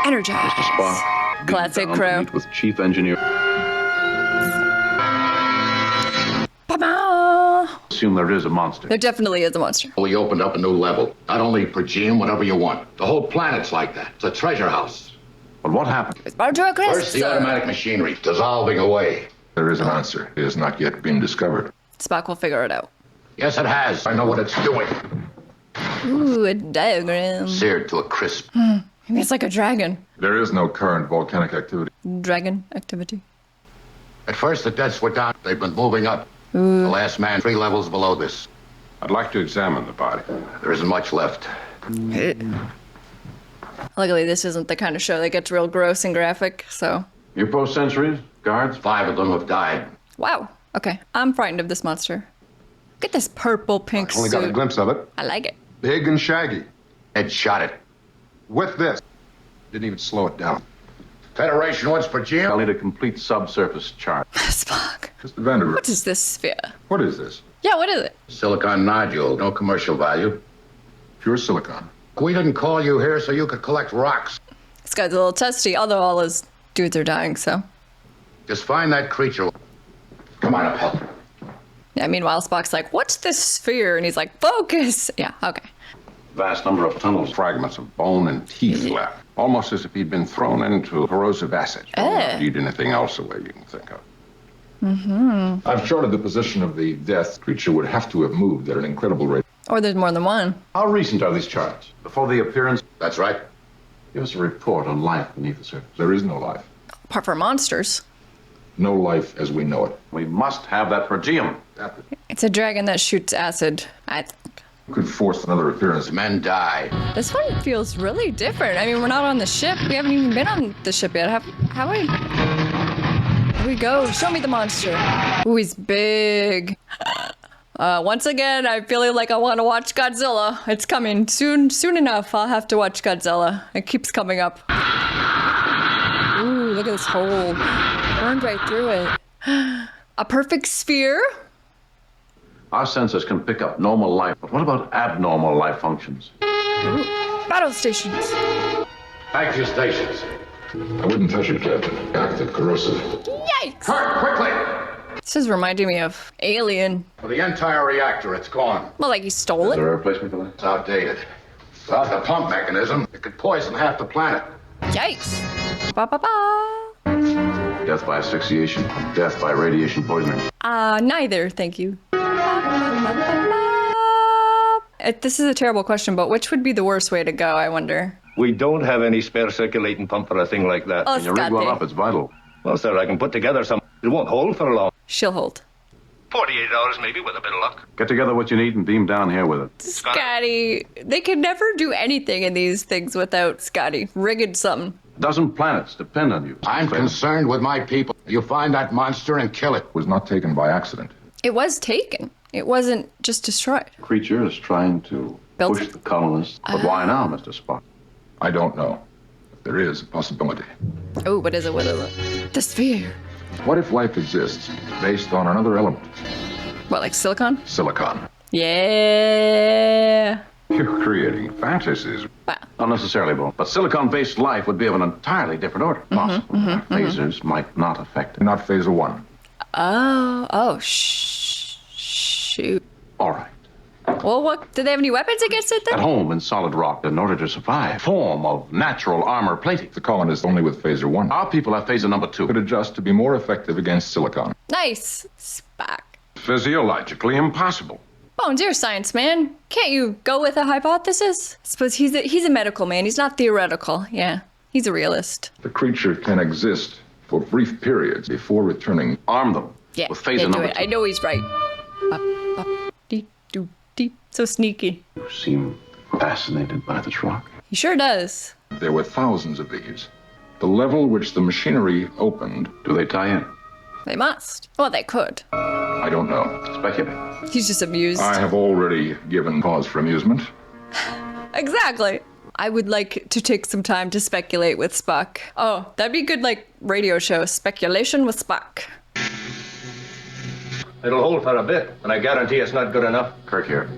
Energize. Mr. Spock. Classic beamed down to crew. meet with Chief Engineer. Ba-ba! Assume there is a monster. There definitely is a monster. We opened up a new level. Not only per GM, whatever you want. The whole planet's like that. It's a treasure house. But what happened? It's about to a crisp. First, the automatic machinery dissolving away. There is an answer. It has not yet been discovered. Spock will figure it out. Yes, it has. I know what it's doing. Ooh, a diagram. Seared to a crisp. Maybe it's like a dragon. There is no current volcanic activity. Dragon activity. At first, the deaths were down. They've been moving up. Ooh. The last man 3 levels below this. I'd like to examine the body. There isn't much left. Luckily, this isn't the kind of show that gets real gross and graphic, so. You post sentries? Guards? 5 of them have died. Wow. Okay. I'm frightened of this monster. Look at this purple pink Only suit. got a glimpse of it. I like it. Big and shaggy. Ed shot it. With this. Didn't even slow it down. Federation once per I'll GM. need a complete subsurface chart. Spock. Mr. Vanderbilt. What is this sphere? What is this? Yeah, what is it? Silicon nodule. No commercial value. Pure silicon. We didn't call you here so you could collect rocks. This guy's a little testy, although all his dudes are dying, so. Just find that creature. Come on up, help. Yeah, meanwhile, Spock's like, what's this sphere? And he's like, focus. Yeah, okay. Vast number of tunnels. Fragments of bone and teeth left. Almost as if he'd been thrown into corrosive acid. Not eat anything else away you can think of. Mm-hmm. I've charted the position of the death. Creature would have to have moved at an incredible rate. Or there's more than one. How recent are these charts? Before the appearance? That's right. Give us a report on life beneath the surface. There is no life. Apart from monsters. No life as we know it. We must have that per diem. It's a dragon that shoots acid, I think. Could force another appearance. Men die. This one feels really different. I mean, we're not on the ship. We haven't even been on the ship yet. Have we? Here we go. Show me the monster. Ooh, he's big. Once again, I'm feeling like I want to watch Godzilla. It's coming soon enough. I'll have to watch Godzilla. It keeps coming up. Ooh, look at this hole. Burned right through it. A perfect sphere? Our sensors can pick up normal life, but what about abnormal life functions? Ooh. Battle stations. Back to your stations. I wouldn't touch it, Captain. Active corrosive. Yikes! Kirk, quickly! This is reminding me of Alien. For the entire reactor, it's gone. Well, like he stole Is it? there a replacement for that? It's outdated. Without the pump mechanism, it could poison half the planet. Yikes. Ba-ba-ba. Death by asphyxiation, death by radiation poisoning. Neither, thank you. This is a terrible question, but which would be the worst way to go, I wonder? We don't have any spare circulating pump for a thing like that. Oh, When you rig one Scotty. up, it's vital. Well, sir, I can put together some. It won't hold for long. She'll hold. 48 hours, maybe, with a bit of luck. Get together what you need and beam down here with it. Scotty. They can never do anything in these things without Scotty. Rigging something. Dozen planets depend on you. I'm concerned with my people. You find that monster and kill it. Was not taken by accident. It was taken. It wasn't just destroyed. Creature is trying to Built push it? the colonists. But why now, Mr. Spock? I don't know. But there is a possibility. Oh, what is it? What is it? The sphere. What if life exists based on another element? What, like silicon? Silicon. Yeah. You're creating fantasies. Wow. Not necessarily, Bo. But silicon-based life would be of an entirely different order. Possible. Phasers might not affect it. Not Phaser 1. Oh, shoot. All right. Well, what? Did they have any weapons against it At then? home in solid rock, in order to survive, form of natural armor plating. The colonists only with Phaser 1 Our people have phaser number 2. could adjust to be more effective against silicon. Nice. Spock. Physiologically impossible. Bones, you're a science man. Can't you go with a hypothesis? I suppose he's a medical man. He's not theoretical. Yeah. He's a realist. The creature can exist for brief periods before returning. Arm them. Yeah, with phaser number 2. I know he's right. So sneaky. You seem fascinated by this rock. He sure does. There were thousands of these. The level which the machinery opened. Do they tie in? They must. Well, they could. I don't know. Speculate. He's just amused. I have already given cause for amusement. Exactly. I would like to take some time to speculate with Spock. Oh, that'd be a good, like, radio show. Speculation with Spock. It'll hold for a bit, and I guarantee it's not good enough. Kirk here.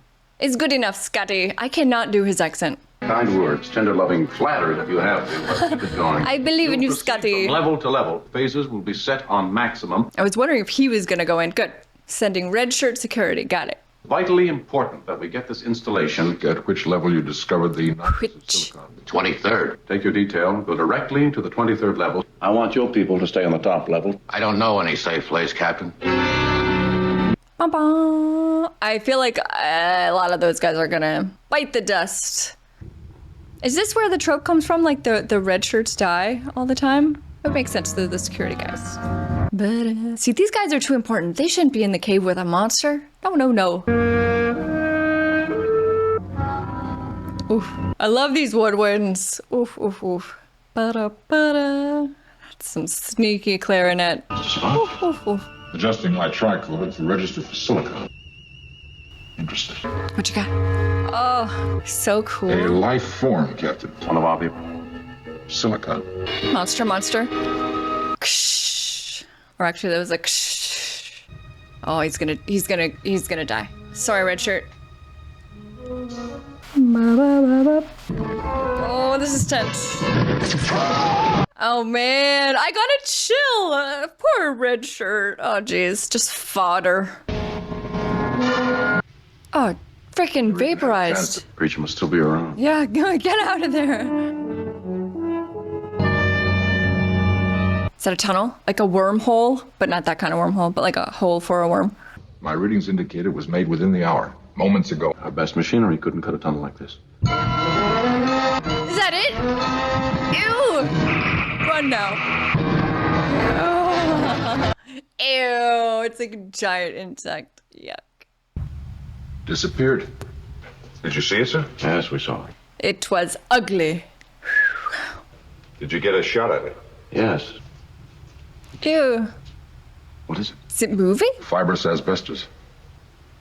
It's good enough, Scotty. I cannot do his accent. Kind words, tender-loving flattery if you have to, but keep it going. I believe in you, Scotty. From level to level, phasers will be set on maximum. I was wondering if he was going to go in. Good. Sending red shirt security. Got it. Vitally important that we get this installation. At which level you discovered the silicon. 23rd. Take your detail, go directly to the 23rd level. I want your people to stay on the top level. I don't know any safe place, Captain. Ba-ba. I feel like a lot of those guys are gonna bite the dust. Is this where the trope comes from? Like the red shirts die all the time? It makes sense to the security guys. But see, these guys are too important. They shouldn't be in the cave with a monster. No. Oof. I love these woodwinds. Oof. Ba-da-ba-da. That's some sneaky clarinet. Oof. Adjusting my tricorder to register for silicon. Interested. What you got? Oh, so cool. A life form, Captain. One of our people. Silicon. Monster. Ksh. Or actually, that was a ksh. Oh, he's gonna die. Sorry, red shirt. Oh, this is tense. Oh man, I gotta chill. Poor red shirt. Oh jeez, just fodder. Oh, freaking vaporized. The creature must still be around. Yeah, get out of there. Is that a tunnel? Like a wormhole? But not that kind of wormhole, but like a hole for a worm. My readings indicate it was made within the hour, moments ago. Our best machinery couldn't cut a tunnel like this. Is that it? Ew! Run now. Ew, it's like a giant insect. Yuck. Disappeared. Did you see it, sir? Yes, we saw it. It was ugly. Did you get a shot at it? Yes. Ew. What is it? Is it moving? Fibrous asbestos.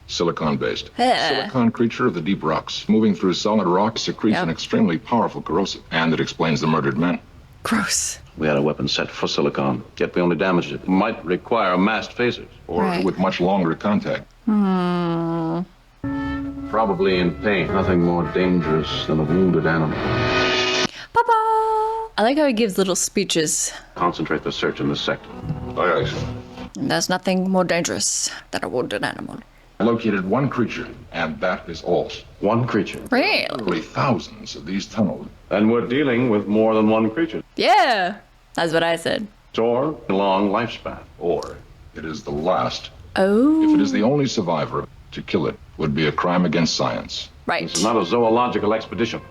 Silicon-based. Ugh. Silicon creature of the deep rocks. Moving through solid rock secretes an extremely powerful corrosive. And it explains the murdered men. Gross. We had a weapon set for silicon, yet we only damaged it. It might require massed phasers. Or with much longer contact. Probably in pain. Nothing more dangerous than a wounded animal. Papa! I like how he gives little speeches. Concentrate the search in this sector. Aye, sir. And there's nothing more dangerous than a wounded animal. I located one creature, and that is all. One creature? Really? Literally thousands of these tunnels. And we're dealing with more than one creature. Yeah, that's what I said. Or a long lifespan. Or it is the last. Oh. If it is the only survivor, to kill it would be a crime against science. Right. This is not a zoological expedition.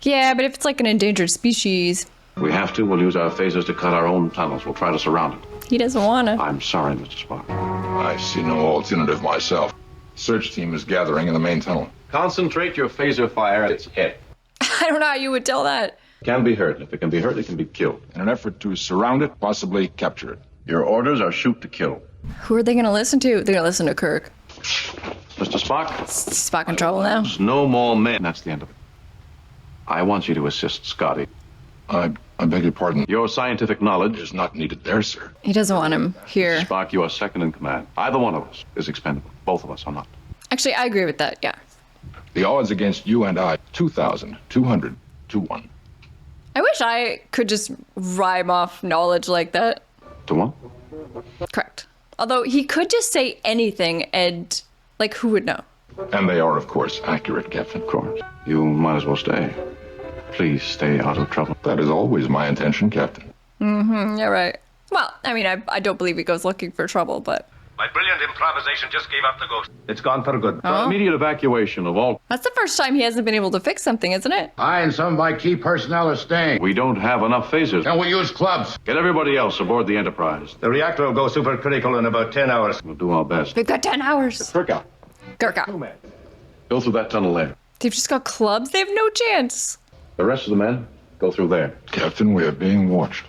Yeah, but if it's like an endangered species. If we have to, we'll use our phasers to cut our own tunnels. We'll try to surround it. He doesn't want to. I'm sorry, Mr. Spock. I see no alternative myself. Search team is gathering in the main tunnel. Concentrate your phaser fire at its head. I don't know how you would tell that. It can be hurt. If it can be hurt, it can be killed. In an effort to surround it, possibly capture it. Your orders are shoot to kill. Who are they going to listen to? They're going to listen to Kirk. Mr. Spock? Spock in trouble now. There's no more men. That's the end of it. I want you to assist Scotty. I beg your pardon. Your scientific knowledge is not needed there, sir. He doesn't want him here. Spock, you are second in command. Either one of us is expendable. Both of us are not. Actually, I agree with that, yeah. The odds against you and I, 2,200 to 1. I wish I could just rhyme off knowledge like that. To 1? Correct. Although he could just say anything and, like, who would know? And they are, of course, accurate, Captain. Of course. You might as well stay. Please stay out of trouble. That is always my intention, Captain. Yeah, right. Well, I mean, I don't believe he goes looking for trouble, but... My brilliant improvisation just gave up the ghost. It's gone for good. Oh. Immediate evacuation of all. That's the first time he hasn't been able to fix something, isn't it? I and some of my key personnel are staying. We don't have enough phasers. Then we'll use clubs. Get everybody else aboard the Enterprise. The reactor will go supercritical in about 10 hours. We'll do our best. We've got 10 hours. Kirk out. Kirk out. Go through that tunnel there. They've just got clubs. They have no chance. The rest of the men, go through there. Captain, we are being watched.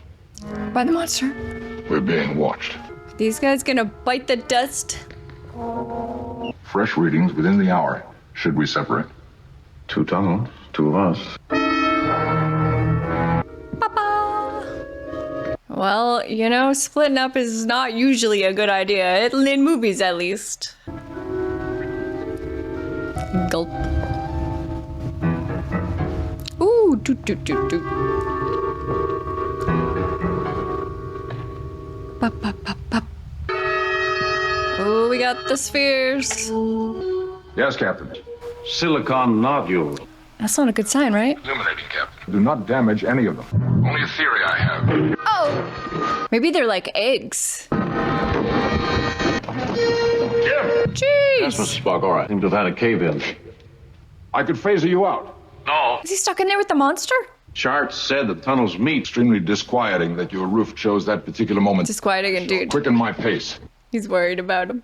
By the monster. We're being watched. These guys gonna bite the dust? Fresh readings within the hour. Should we separate? 2 tunnels, 2 of us. Papa. Well, you know, splitting up is not usually a good idea. In movies, at least. Gulp. Ooh, doot, doot, doot, doot. Pop, pop, pop, pop. Oh, we got the spheres. Yes, Captain. Silicon nodule. That's not a good sign, right? Illuminating, Captain. Do not damage any of them. Only a theory I have. Oh! Maybe they're like eggs. Jeez! Yes, Mr. Spock, all right. Seem to have had a cave-in. I could phaser you out. No. Is he stuck in there with the monster? Charts said the tunnels meet. Extremely disquieting that your roof chose that particular moment. Disquieting indeed. Quicken my pace. He's worried about him.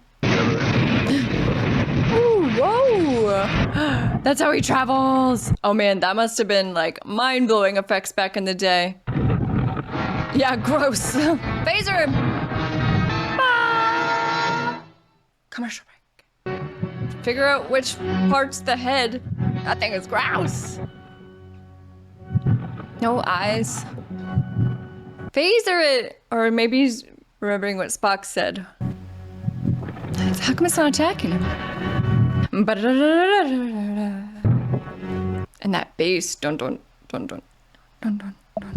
Ooh, whoa! That's how he travels. Oh man, that must have been like mind-blowing effects back in the day. Yeah, gross. Phaser him. Ah! Commercial break. Figure out which part's the head. That thing is gross. No eyes. Phaser it! Or maybe he's remembering what Spock said. How come it's not attacking him? And that bass. Dun dun dun dun dun dun dun.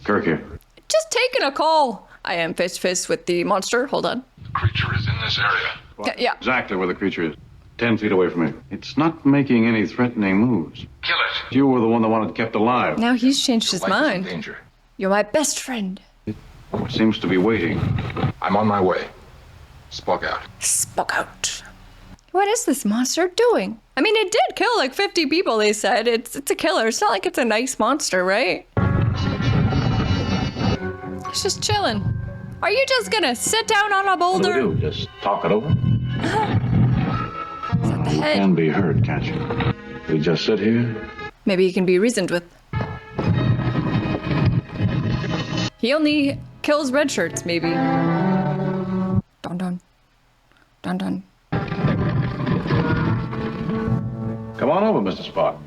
Kirk here. Just taking a call. I am face to face with the monster. Hold on. The creature is in this area. Yeah. Exactly where the creature is. 10 feet away from me. It's not making any threatening moves. Kill it. You were the one that wanted kept alive. Now he's changed his Your life is in mind. danger. You're my best friend. It seems to be waiting. I'm on my way. Spock out. Spock out. What is this monster doing? I mean, it did kill like 50 people, they said. It's a killer. It's not like it's a nice monster, right? It's just chilling. Are you just gonna sit down on a boulder? What do we do? Just talk it over? Is that the You head? can be heard, can't you? We just sit here. Maybe he can be reasoned with. He only kills red shirts, maybe. Dun dun. Dun dun. Come on over, Mr. Spock.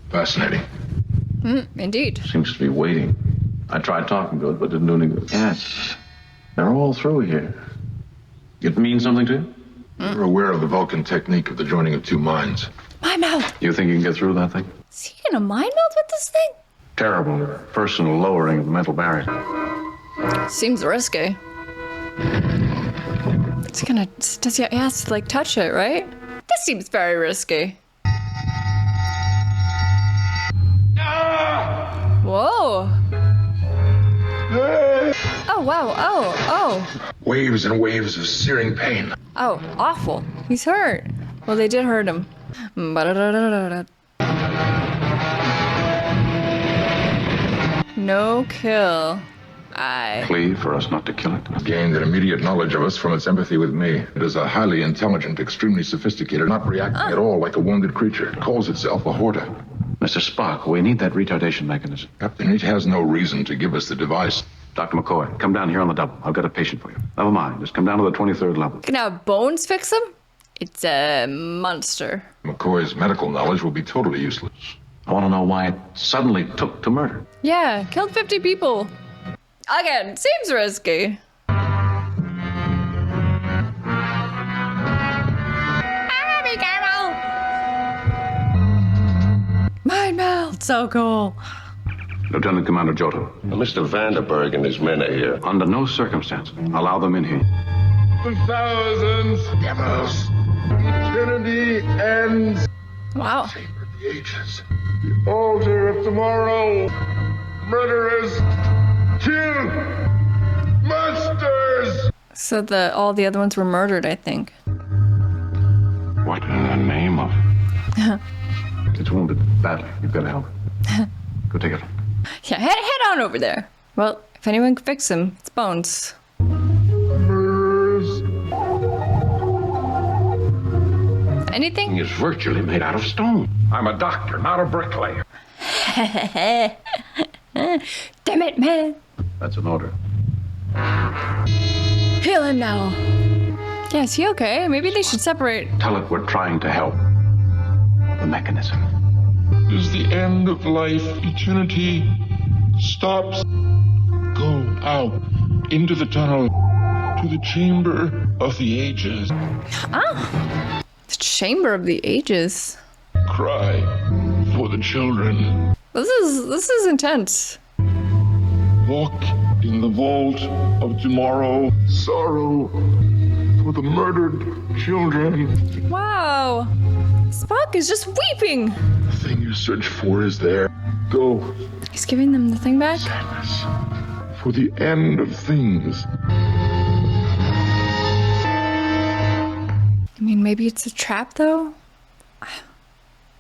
Fascinating. Indeed. Seems to be waiting. I tried talking to it, but didn't do any good. Yes. They're all through here. It means something to you? You're aware of the Vulcan technique of the joining of 2 minds. Mind meld. You think you can get through that thing? Is he gonna mind meld with this thing? Terrible. Personal lowering of the mental barrier. Seems risky. It's gonna. He has to like touch it, right? This seems very risky. Whoa. Oh, wow. Oh. Waves and waves of searing pain. Oh, awful. He's hurt. Well, they did hurt him. No kill. Plea for us not to kill it. Gained an immediate knowledge of us from its empathy with me. It is a highly intelligent, extremely sophisticated, not reacting at all like a wounded creature. It calls itself a hoarder. Mr. Spock, we need that retardation mechanism. Captain, it has no reason to give us the device. Dr. McCoy, come down here on the double. I've got a patient for you. Never mind. Just come down to the 23rd level. Can our bones fix him? It's a monster. McCoy's medical knowledge will be totally useless. I want to know why it suddenly took to murder. Yeah, killed 50 people. Again, seems risky. Be careful! Mind meld, so cool. Lieutenant Commander Johto. Mr. Vanderberg and his men are here. Under no circumstance, allow them in here. Thousands devils. Eternity ends. Wow. Chamber of the ages. The altar of tomorrow. Murderers. Kill monsters! So all the other ones were murdered, I think. What in the name of... It's wounded badly. You've got to help. Go take it. Yeah, head on over there. Well, if anyone can fix him, it's Bones. Murderers. Anything? It's virtually made out of stone. I'm a doctor, not a bricklayer. Damn it, man. That's an order. Heal him now. Yeah, is he okay? Maybe they should separate. Tell it we're trying to help. The mechanism. Is the end of life. Eternity stops. Go out into the tunnel to the chamber of the ages. Ah, the chamber of the ages. Cry for the children. This is intense. Walk in the vault of tomorrow. Sorrow for the murdered children. Wow. Spock is just weeping. The thing you search for is there. Go. He's giving them the thing back? Sadness for the end of things. I mean, maybe it's a trap, though?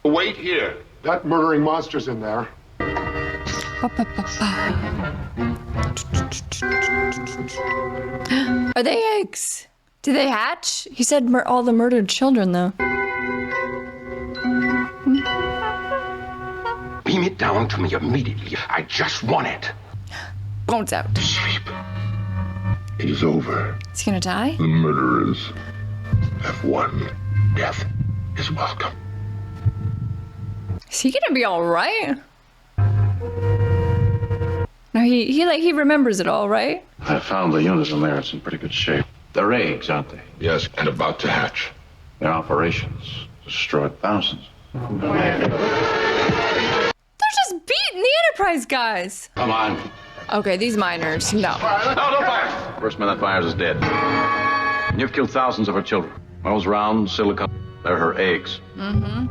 Wait here. That murdering monster's in there. Are they eggs? Did they hatch? He said all the murdered children, though. Beam it down to me immediately. I just want it. Bones out. Sleep is over. Is he gonna die? The murderers have won. Death is welcome. Is he gonna be all right? No, he remembers it all, right? I found the unit in there. It's in pretty good shape. They're eggs, aren't they? Yes, and about to hatch. Their operations destroyed thousands. They're just beating the Enterprise guys. Come on. Okay, these miners, no. No, don't fire! First man that fires is dead. You've killed thousands of her children. Those round silicon, they're her eggs. Mm-hmm.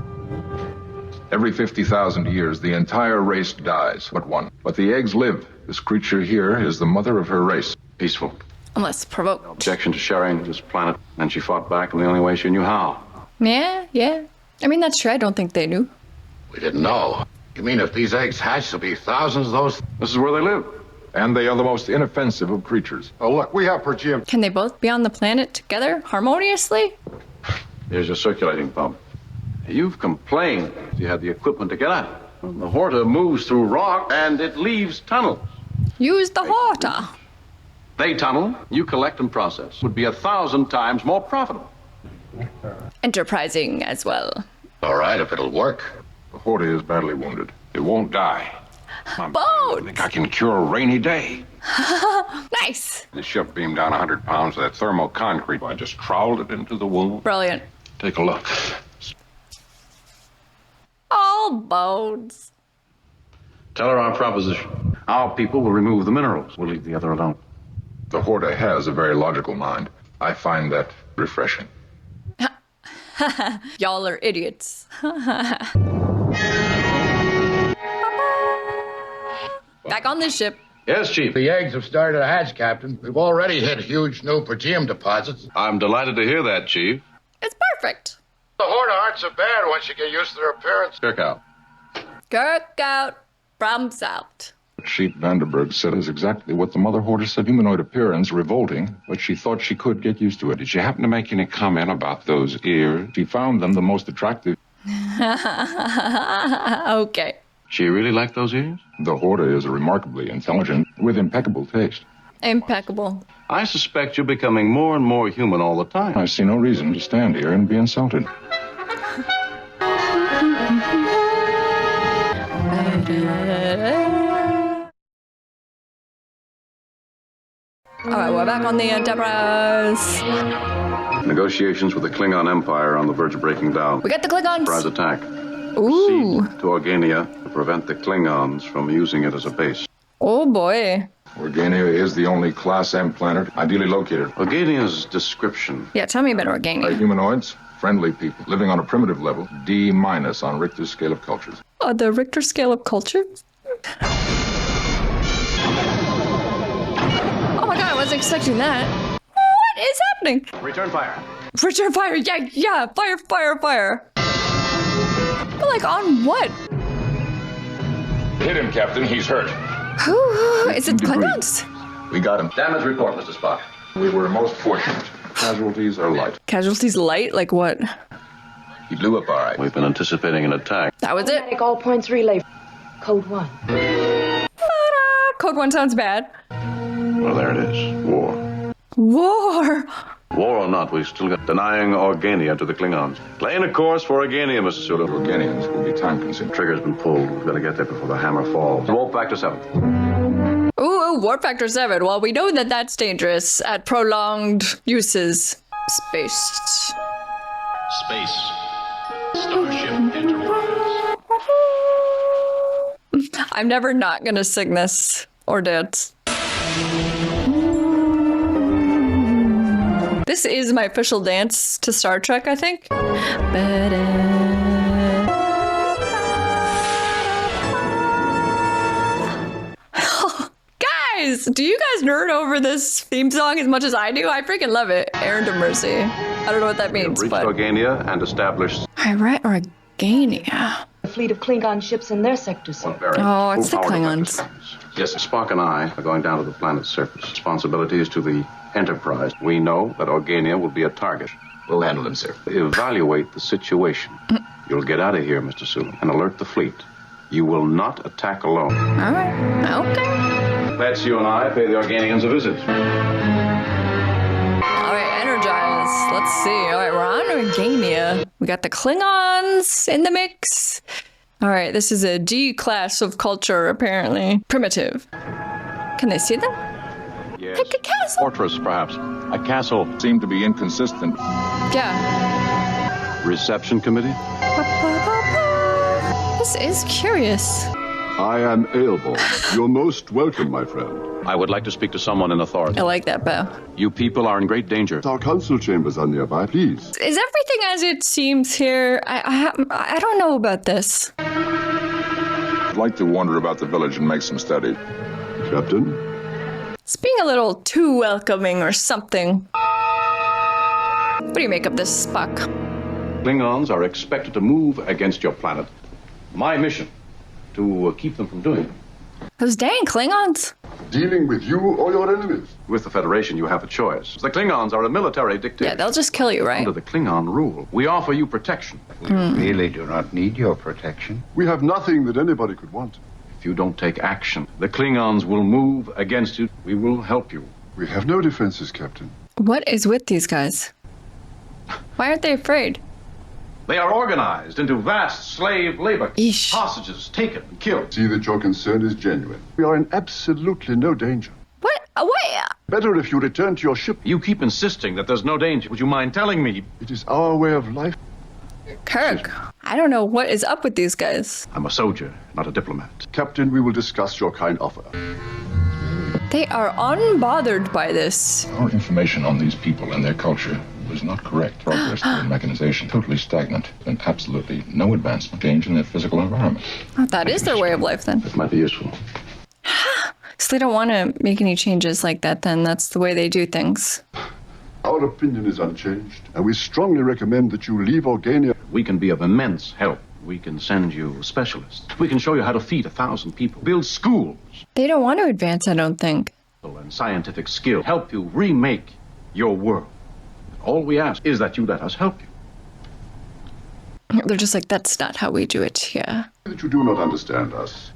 Every 50,000 years, the entire race dies but one. But the eggs live. This creature here is the mother of her race. Peaceful. Unless provoked. No objection to sharing this planet. And she fought back in the only way she knew how. Yeah. I mean, that's true. I don't think they knew. We didn't know. You mean if these eggs hatch, there'll be thousands of those? This is where they live. And they are the most inoffensive of creatures. Oh, look, we have per Jim. Can they both be on the planet together harmoniously? Here's your circulating pump. You've complained you had the equipment to get out. The Horta moves through rock and it leaves tunnels. Use the Horta. They tunnel, you collect and process. Would be 1,000 times more profitable. Enterprising as well. All right, if it'll work. The Horta is badly wounded. It won't die. Bones! I think I can cure a rainy day. Nice. The ship beamed down 100 pounds of that thermal concrete. I just troweled it into the wound. Brilliant. Take a look. All bones. Tell her our proposition. Our people will remove the minerals. We'll leave the other alone. The Horta has a very logical mind. I find that refreshing. Y'all are idiots. Back on this ship. Yes, Chief. The eggs have started to hatch, Captain. We've already hit huge new Pertium deposits. I'm delighted to hear that, Chief. It's perfect. The Horta aren't so bad once you get used to their appearance. Kirk out. Kirk out, Brahms out. Sheep Vanderberg said is exactly what the Mother Horta said. Humanoid appearance, revolting, but she thought she could get used to it. Did she happen to make any comment about those ears? She found them the most attractive. Okay. She really liked those ears? The Horta is remarkably intelligent, with impeccable taste. Impeccable. I suspect you're becoming more and more human all the time. I see no reason to stand here and be insulted. Alright, we're back on the Enterprise. Negotiations with the Klingon Empire are on the verge of breaking down. We got the Klingons. Surprise attack. Ooh. Proceed to Organia to prevent the Klingons from using it as a base. Oh boy. Organia is the only Class M planet ideally located. Organia's description. Yeah, tell me about Organia. Humanoids, friendly people, living on a primitive level, D- on Richter's scale of cultures. The Richter scale of culture? my god, I wasn't expecting that. What is happening? Return fire. Return fire. Yeah. Fire. But like on what? Hit him, Captain. He's hurt. Who? Is it Klingons? We got him. Damage report, Mr. Spock. We were most fortunate. Casualties are light. Casualties light? Like what? He blew up all right. We've been anticipating an attack. That was it? All points relay. Code 1. Code 1 sounds bad. Well, there it is. War. War. War or not, we still got denying Organia to the Klingons. Playing a course for Organia, Mr. Sulu. Organians will be time-consuming. Trigger's been pulled. We've got to get there before the hammer falls. Warp factor 7. Ooh, warp factor 7. Well, we know that that's dangerous at prolonged uses. Space. Starship Enterprise. I'm never not gonna sing this or dance. This is my official dance to Star Trek, I think. Guys, do you guys nerd over this theme song as much as I do? I freaking love it. Errand of Mercy. I don't know what that means, Reached but... Organia and established... I read Organia. A fleet of Klingon ships in their sector, sir. Oh, it's the Klingons. Yes, Spock and I are going down to the planet's surface. Responsibility is to the Enterprise. We know that Organia will be a target. We'll handle him, sir. Evaluate the situation. You'll get out of here, Mr. Sulu, and alert the fleet. You will not attack alone. All right. Okay. Let's you and I pay the Organians a visit. All right, energize. Let's see. All right, we're on Organia. We got the Klingons in the mix. All right, this is a D class of culture, apparently. Primitive. Can they see them? Yes. Like a castle. Fortress, perhaps. A castle. Seemed to be inconsistent. Yeah. Reception committee? This is curious. I am Aelborn. You're most welcome, my friend. I would like to speak to someone in authority. I like that, Bo. You people are in great danger. Our council chambers are nearby, please. Is everything as it seems here? I don't know about this. I'd like to wander about the village and make some study. Captain? It's being a little too welcoming or something. What do you make of this, Spock? Klingons are expected to move against your planet. My mission, to keep them from doing it. Those dang Klingons. Dealing with you or your enemies. With the Federation, you have a choice. The Klingons are a military dictatorship. Yeah, they'll just kill you, right? Under the Klingon rule, we offer you protection. We really do not need your protection. We have nothing that anybody could want. If you don't take action, the Klingons will move against you. We will help you. We have no defenses, Captain. What is with these guys? Why aren't they afraid? They are organized into vast slave labor. Eesh. Hostages taken and killed. See that your concern is genuine. We are in absolutely no danger. What? What? Better if you return to your ship. You keep insisting that there's no danger. Would you mind telling me? It is our way of life. Kirk, I don't know what is up with these guys. I'm a soldier, not a diplomat. Captain, we will discuss your kind offer. They are unbothered by this. Our information on these people and their culture was not correct. Progress in mechanization totally stagnant, and absolutely no advancement, change in their physical environment. Oh, that is their way of life then. That might be useful. So they don't want to make any changes like that then. That's the way they do things. Our opinion is unchanged, and we strongly recommend that you leave Organia. We can be of immense help. We can send you specialists. We can show you how to feed 1,000 people, build schools. They don't want to advance, I don't think. And scientific skill, help you remake your world. All we ask is that you let us help you. They're just like, that's not how we do it here. That you do not understand us.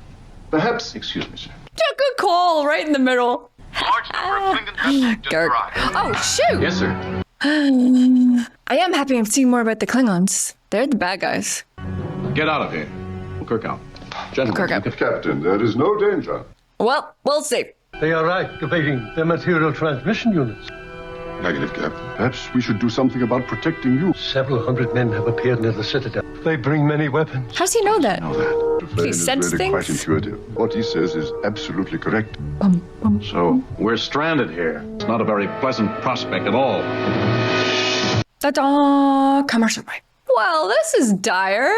Perhaps, excuse me, sir. Good call, right in the middle. Large number of Klingon Kirk. Oh, shoot! Yes, sir. I am happy I'm seeing more about the Klingons. They're the bad guys. Get out of here. Kirk out. Gentlemen. Kirk out. Captain, there is no danger. Well, we'll see. They are activating the material transmission units. Negative, Captain. Perhaps we should do something about protecting you. Several hundred men have appeared near the Citadel. They bring many weapons. How does he know that? He sense really things? quite intuitive. What he says is absolutely correct. So, we're stranded here. It's not a very pleasant prospect at all. Ta-da! Commercial break. Well, this is dire.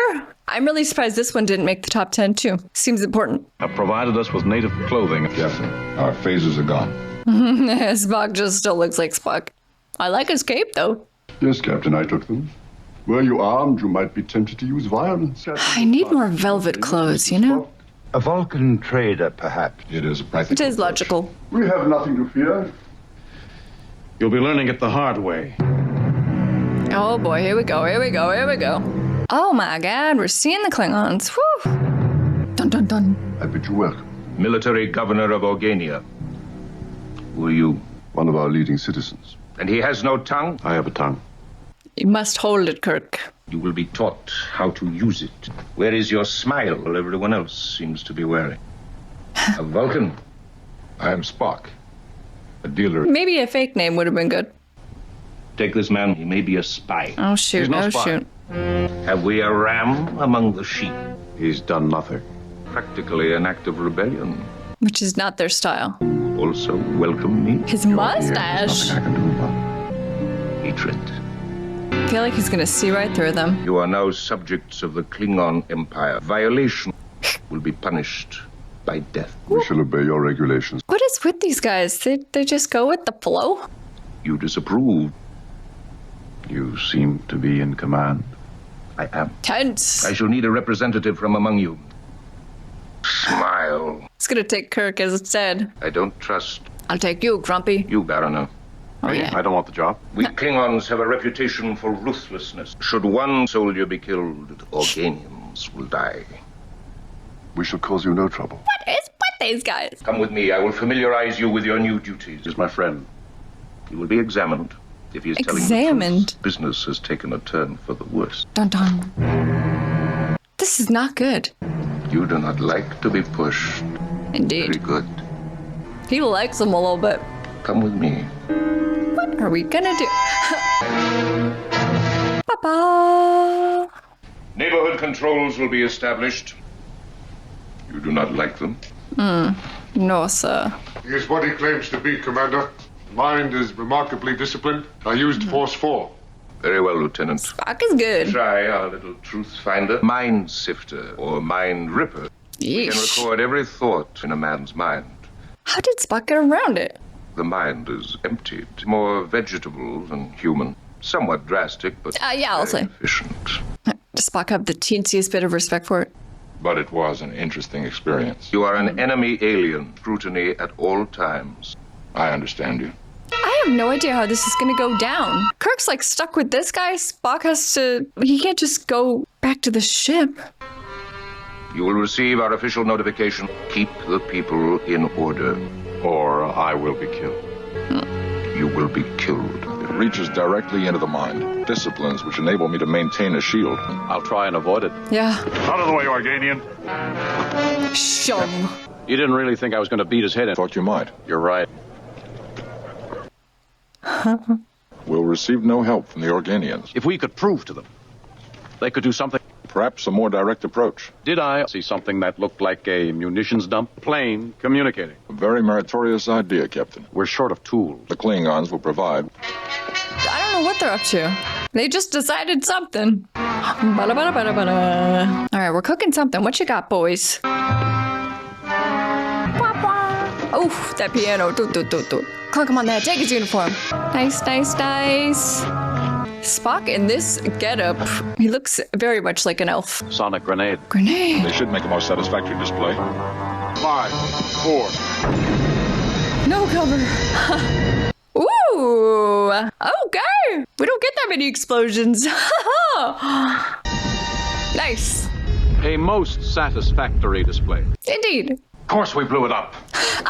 I'm really surprised this one didn't make the top 10 too. Seems important. Have provided us with native clothing. Captain, our phasers are gone. Spock just still looks like Spock. I like his cape, though. Yes, Captain, I took them. Were you armed, you might be tempted to use violence. I need more velvet clothes, you know? A Vulcan trader, perhaps. It is a practical. It is logical. We have nothing to fear. You'll be learning it the hard way. Oh boy, here we go, here we go, here we go. Oh my god, we're seeing the Klingons. Whew. Dun dun dun. I bid you welcome. Military governor of Organia. Who are you? One of our leading citizens. And he has no tongue? I have a tongue. You must hold it, Kirk. You will be taught how to use it. Where is your smile everyone else seems to be wearing? A Vulcan? I am Spock, a dealer. Maybe a fake name would have been good. Take this man, he may be a spy. Oh shoot, no oh spy. shoot. Have we a ram among the sheep? He's done nothing. Practically an act of rebellion. Which is not their style. Also, welcome me. His mustache. Nothing I can do about it. Hatred. I feel like he's gonna see right through them. You are now subjects of the Klingon Empire. Violation will be punished by death. We shall obey your regulations. What is with these guys? They just go with the flow? You disapprove. You seem to be in command. I am. Tense. I shall need a representative from among you. Smile. It's gonna take Kirk as it said. I don't trust I'll take you, Grumpy. you, Baroner. Oh yeah. I don't want the job. We Klingons have a reputation for ruthlessness. Should one soldier be killed, Organians will die. We shall cause you no trouble. What is with these guys? Come with me. I will familiarize you with your new duties. He's my friend. He will be examined. If he is telling the Examined? truth, business has taken a turn for the worse. Dun dun. This is not good. You do not like to be pushed. Indeed. Very good. He likes them a little bit. Come with me. What are we gonna do? Papa. Neighborhood controls will be established. You do not like them? No, sir. He is what he claims to be, Commander. Mind is remarkably disciplined. I used Force 4. Very well, Lieutenant. Spock is good. Try our little truth finder. Mind sifter or mind ripper. We can Yeesh. record every thought in a man's mind. How did Spock get around it? The mind is emptied, more vegetable than human. Somewhat drastic, but Yeah, I'll say. efficient. Does Spock have the teensiest bit of respect for it? But it was an interesting experience. You are an enemy alien. Scrutiny at all times. I understand you. I have no idea how this is gonna go down. Kirk's like stuck with this guy. Spock has to... He can't just go back to the ship. You will receive our official notification. Keep the people in order. Or I will be killed. You will be killed. It reaches directly into the mind. Disciplines which enable me to maintain a shield. I'll try and avoid it. Yeah. Out of the way, Organian. Shove. You didn't really think I was going to beat his head in. Thought you might. You're right. We'll receive no help from the Organians. If we could prove to them they could do something. Perhaps a more direct approach. Did I see something that looked like a munitions dump? Plane communicating. A very meritorious idea, Captain. We're short of tools. The Klingons will provide. I don't know what they're up to. They just decided something. Bada. All right, we're cooking something. What you got, boys? Oof, that piano. Clunk him on the head. Take his uniform. Nice. Spock in this getup, he looks very much like an elf. Sonic grenade. They should make a more satisfactory display. 5, 4. No cover. Ooh, okay. We don't get that many explosions. Nice. A most satisfactory display. Indeed. Of course we blew it up.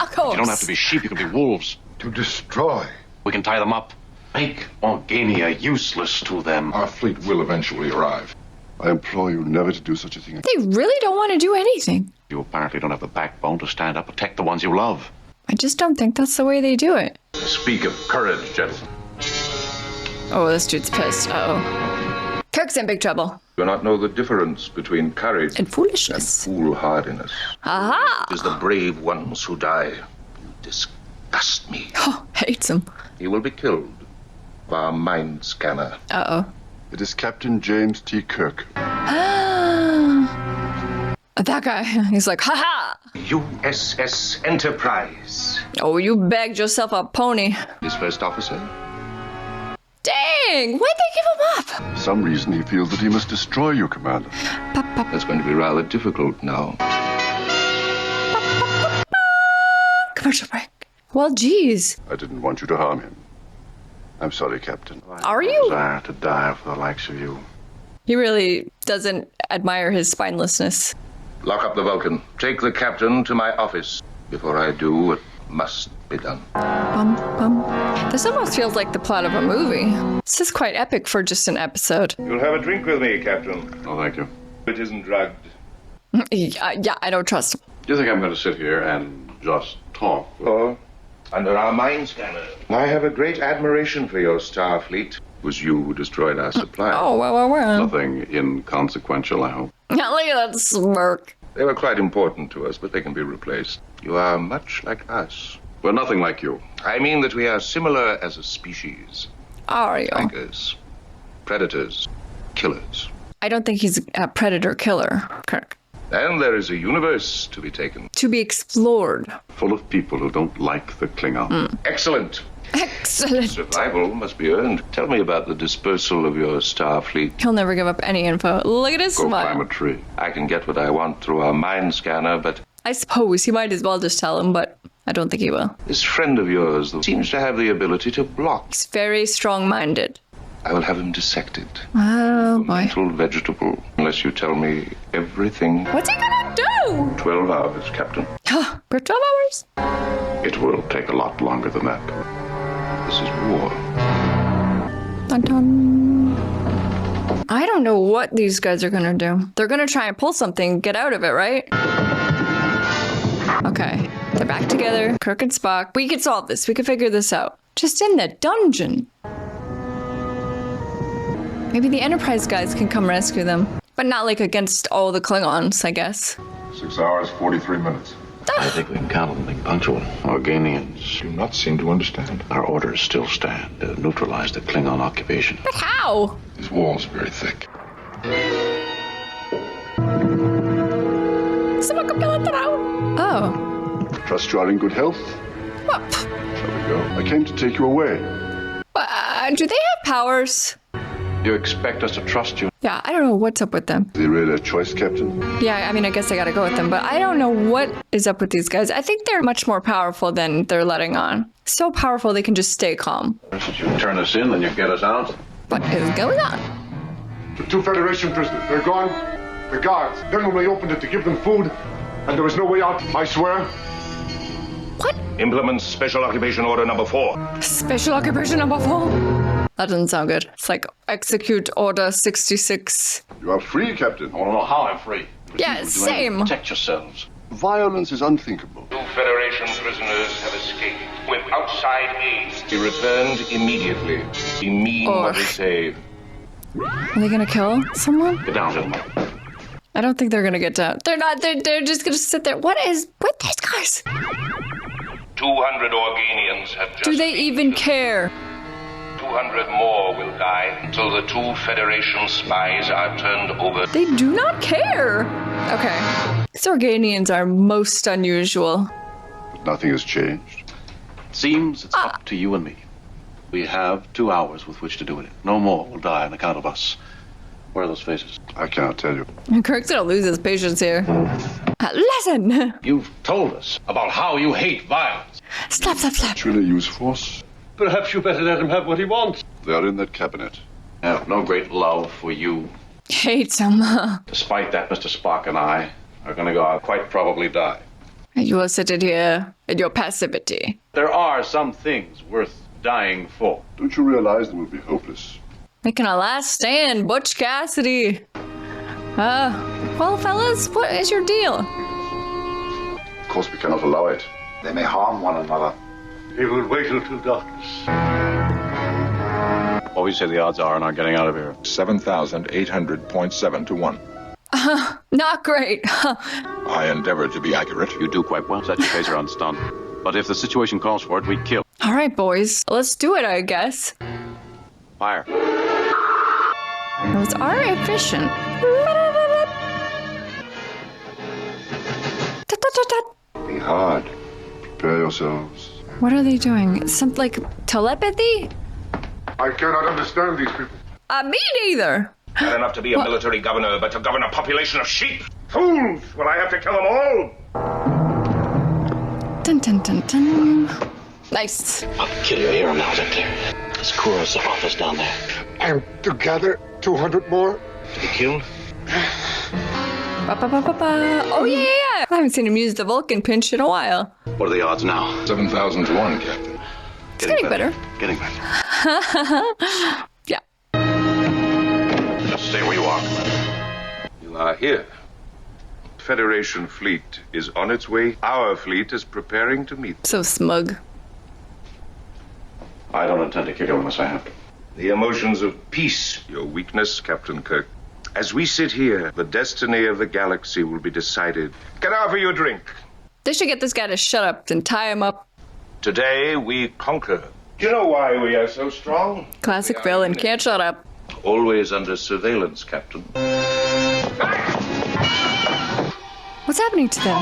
Of course. You don't have to be sheep, you can be wolves. To destroy. We can tie them up. Make Organia useless to them. Our fleet will eventually arrive. I implore you never to do such a thing. They really don't want to do anything. You apparently don't have the backbone to stand up and protect the ones you love. I just don't think that's the way they do it. Speak of courage, gentlemen. Oh, this dude's pissed. Uh-oh. Kirk's in big trouble. You do not know the difference between courage and foolishness. And foolhardiness. Aha! It is the brave ones who die. You disgust me. Oh, hates him. He will be killed. Our mind scanner. Uh-oh. It is Captain James T. Kirk. A That guy, he's like, haha! USS Enterprise. Oh, you bagged yourself a pony. His first officer? Dang! Why'd they give him up? For some reason, he feels that he must destroy you, Commander. That's going to be rather difficult now. Commercial break. Well, geez. I didn't want you to harm him. I'm sorry, Captain. Are you? Desire to die for the likes of you. He really doesn't admire his spinelessness. Lock up the Vulcan. Take the captain to my office. Before I do what must be done. This almost feels like the plot of a movie. This is quite epic for just an episode. You'll have a drink with me, Captain. Oh, thank you. It isn't drugged. Yeah, I don't trust him. Do you think I'm going to sit here and just talk? Oh, under our mind scanner. I have a great admiration for your Starfleet. It was you who destroyed our supply. Oh, well. Nothing inconsequential, I hope. Yeah, look at that smirk. They were quite important to us, but they can be replaced. You are much like us. We're nothing like you. I mean that we are similar as a species. Are you? Tigers, predators, killers. I don't think he's a predator-killer, Kirk. And there is a universe to be taken. To be explored. Full of people who don't like the Klingon. Excellent. Excellent. Survival must be earned. Tell me about the dispersal of your Starfleet. He'll never give up any info. Look at his Go smile. climb a tree. I can get what I want through our mind scanner, but... I suppose he might as well just tell him, but I don't think he will. This friend of yours seems to have the ability to block. He's very strong-minded. I will have him dissected. Oh, boy. Mental vegetable, unless you tell me everything. What's he gonna do? 12 hours, Captain. For 12 hours? It will take a lot longer than that. This is war. Dun dun. I don't know what these guys are gonna do. They're gonna try and pull something, get out of it, right? Okay, they're back together. Kirk and Spock. We can solve this. We can figure this out. Just in the dungeon. Maybe the Enterprise guys can come rescue them. But not like against all the Klingons, I guess. 6 hours, 43 minutes. I think we can count on them being punctual. Organians Do not seem to understand. Our orders still stand to neutralize the Klingon occupation. But how? These walls are very thick. Oh. Trust you are in good health. What? Shall we go? I came to take you away. Do they have powers? You expect us to trust you? Yeah, I don't know what's up with them. The radar choice, Captain. Yeah, I mean, I guess I gotta go with them, but I don't know what is up with these guys. I think they're much more powerful than they're letting on. So powerful they can just stay calm. If you turn us in, then you get us out. What is going on? The 2 Federation prisoners, they're gone. The guards. Then when we opened it to give them food, and there was no way out, I swear. What? Implement Special Occupation Order Number 4. Special Occupation Number 4? That doesn't sound good. It's like execute Order 66. You are free, Captain. I want to know how I'm free. Yeah, same. Protect yourselves. Violence is unthinkable. 2 Federation prisoners have escaped. With outside aid, He returned immediately. He mean what he say. Are they gonna kill someone? Get down, gentlemen. I don't think they're gonna get down. They're not. They're just gonna sit there. What is with these guys? 200 Organians have just... Do they even care? 200 more will die until the 2 Federation spies are turned over. They do not care. Okay. These Organians are most unusual. But nothing has changed. Seems it's up to you and me. We have 2 hours with which to do it. No more will die on account of us. Where are those faces? I cannot tell you. Kirk's gonna lose his patience here. Listen! You've told us about how you hate violence. Slap. Actually use force. Perhaps you better let him have what he wants. They are in that cabinet. I have no great love for you. Hates him. Despite that, Mr. Spock and I are going to go out, quite probably die. You will sit here in your passivity. There are some things worth dying for. Don't you realize they will be hopeless? Making a last stand, Butch Cassidy. Well, fellas, what is your deal? Of course, we cannot allow it. They may harm one another. He will wait until darkness. What would you say the odds are on our getting out of here? 7,800.7 to 1. Not great. I endeavored to be accurate. You do quite well. Set your phaser on stun. But if the situation calls for it, we kill. All right, boys. Let's do it, I guess. Fire. Those are efficient. hard. Prepare yourselves. What are they doing? Something like telepathy? I cannot understand these people. Me neither. Not enough to be a military governor, but to govern a population of sheep. Fools! Will I have to kill them all? Dun dun dun dun. Nice. I'll kill you here now, Lt. It's Kura's office down there. And to gather 200 more? To be killed? Oh, yeah. I haven't seen him use the Vulcan pinch in a while. What are the odds now? 7,000 to 1, Captain. It's getting better. Getting better. Yeah. Just stay where you are, Commander. You are here. Federation fleet is on its way. Our fleet is preparing to meet. So smug. I don't intend to kill you unless I have to. The emotions of peace, your weakness, Captain Kirk. As we sit here, the destiny of the galaxy will be decided. Can I offer you a drink? They should get this guy to shut up and tie him up. Today we conquer. Do you know why we are so strong? Classic villain, can't shut up. Always under surveillance, Captain. What's happening to them?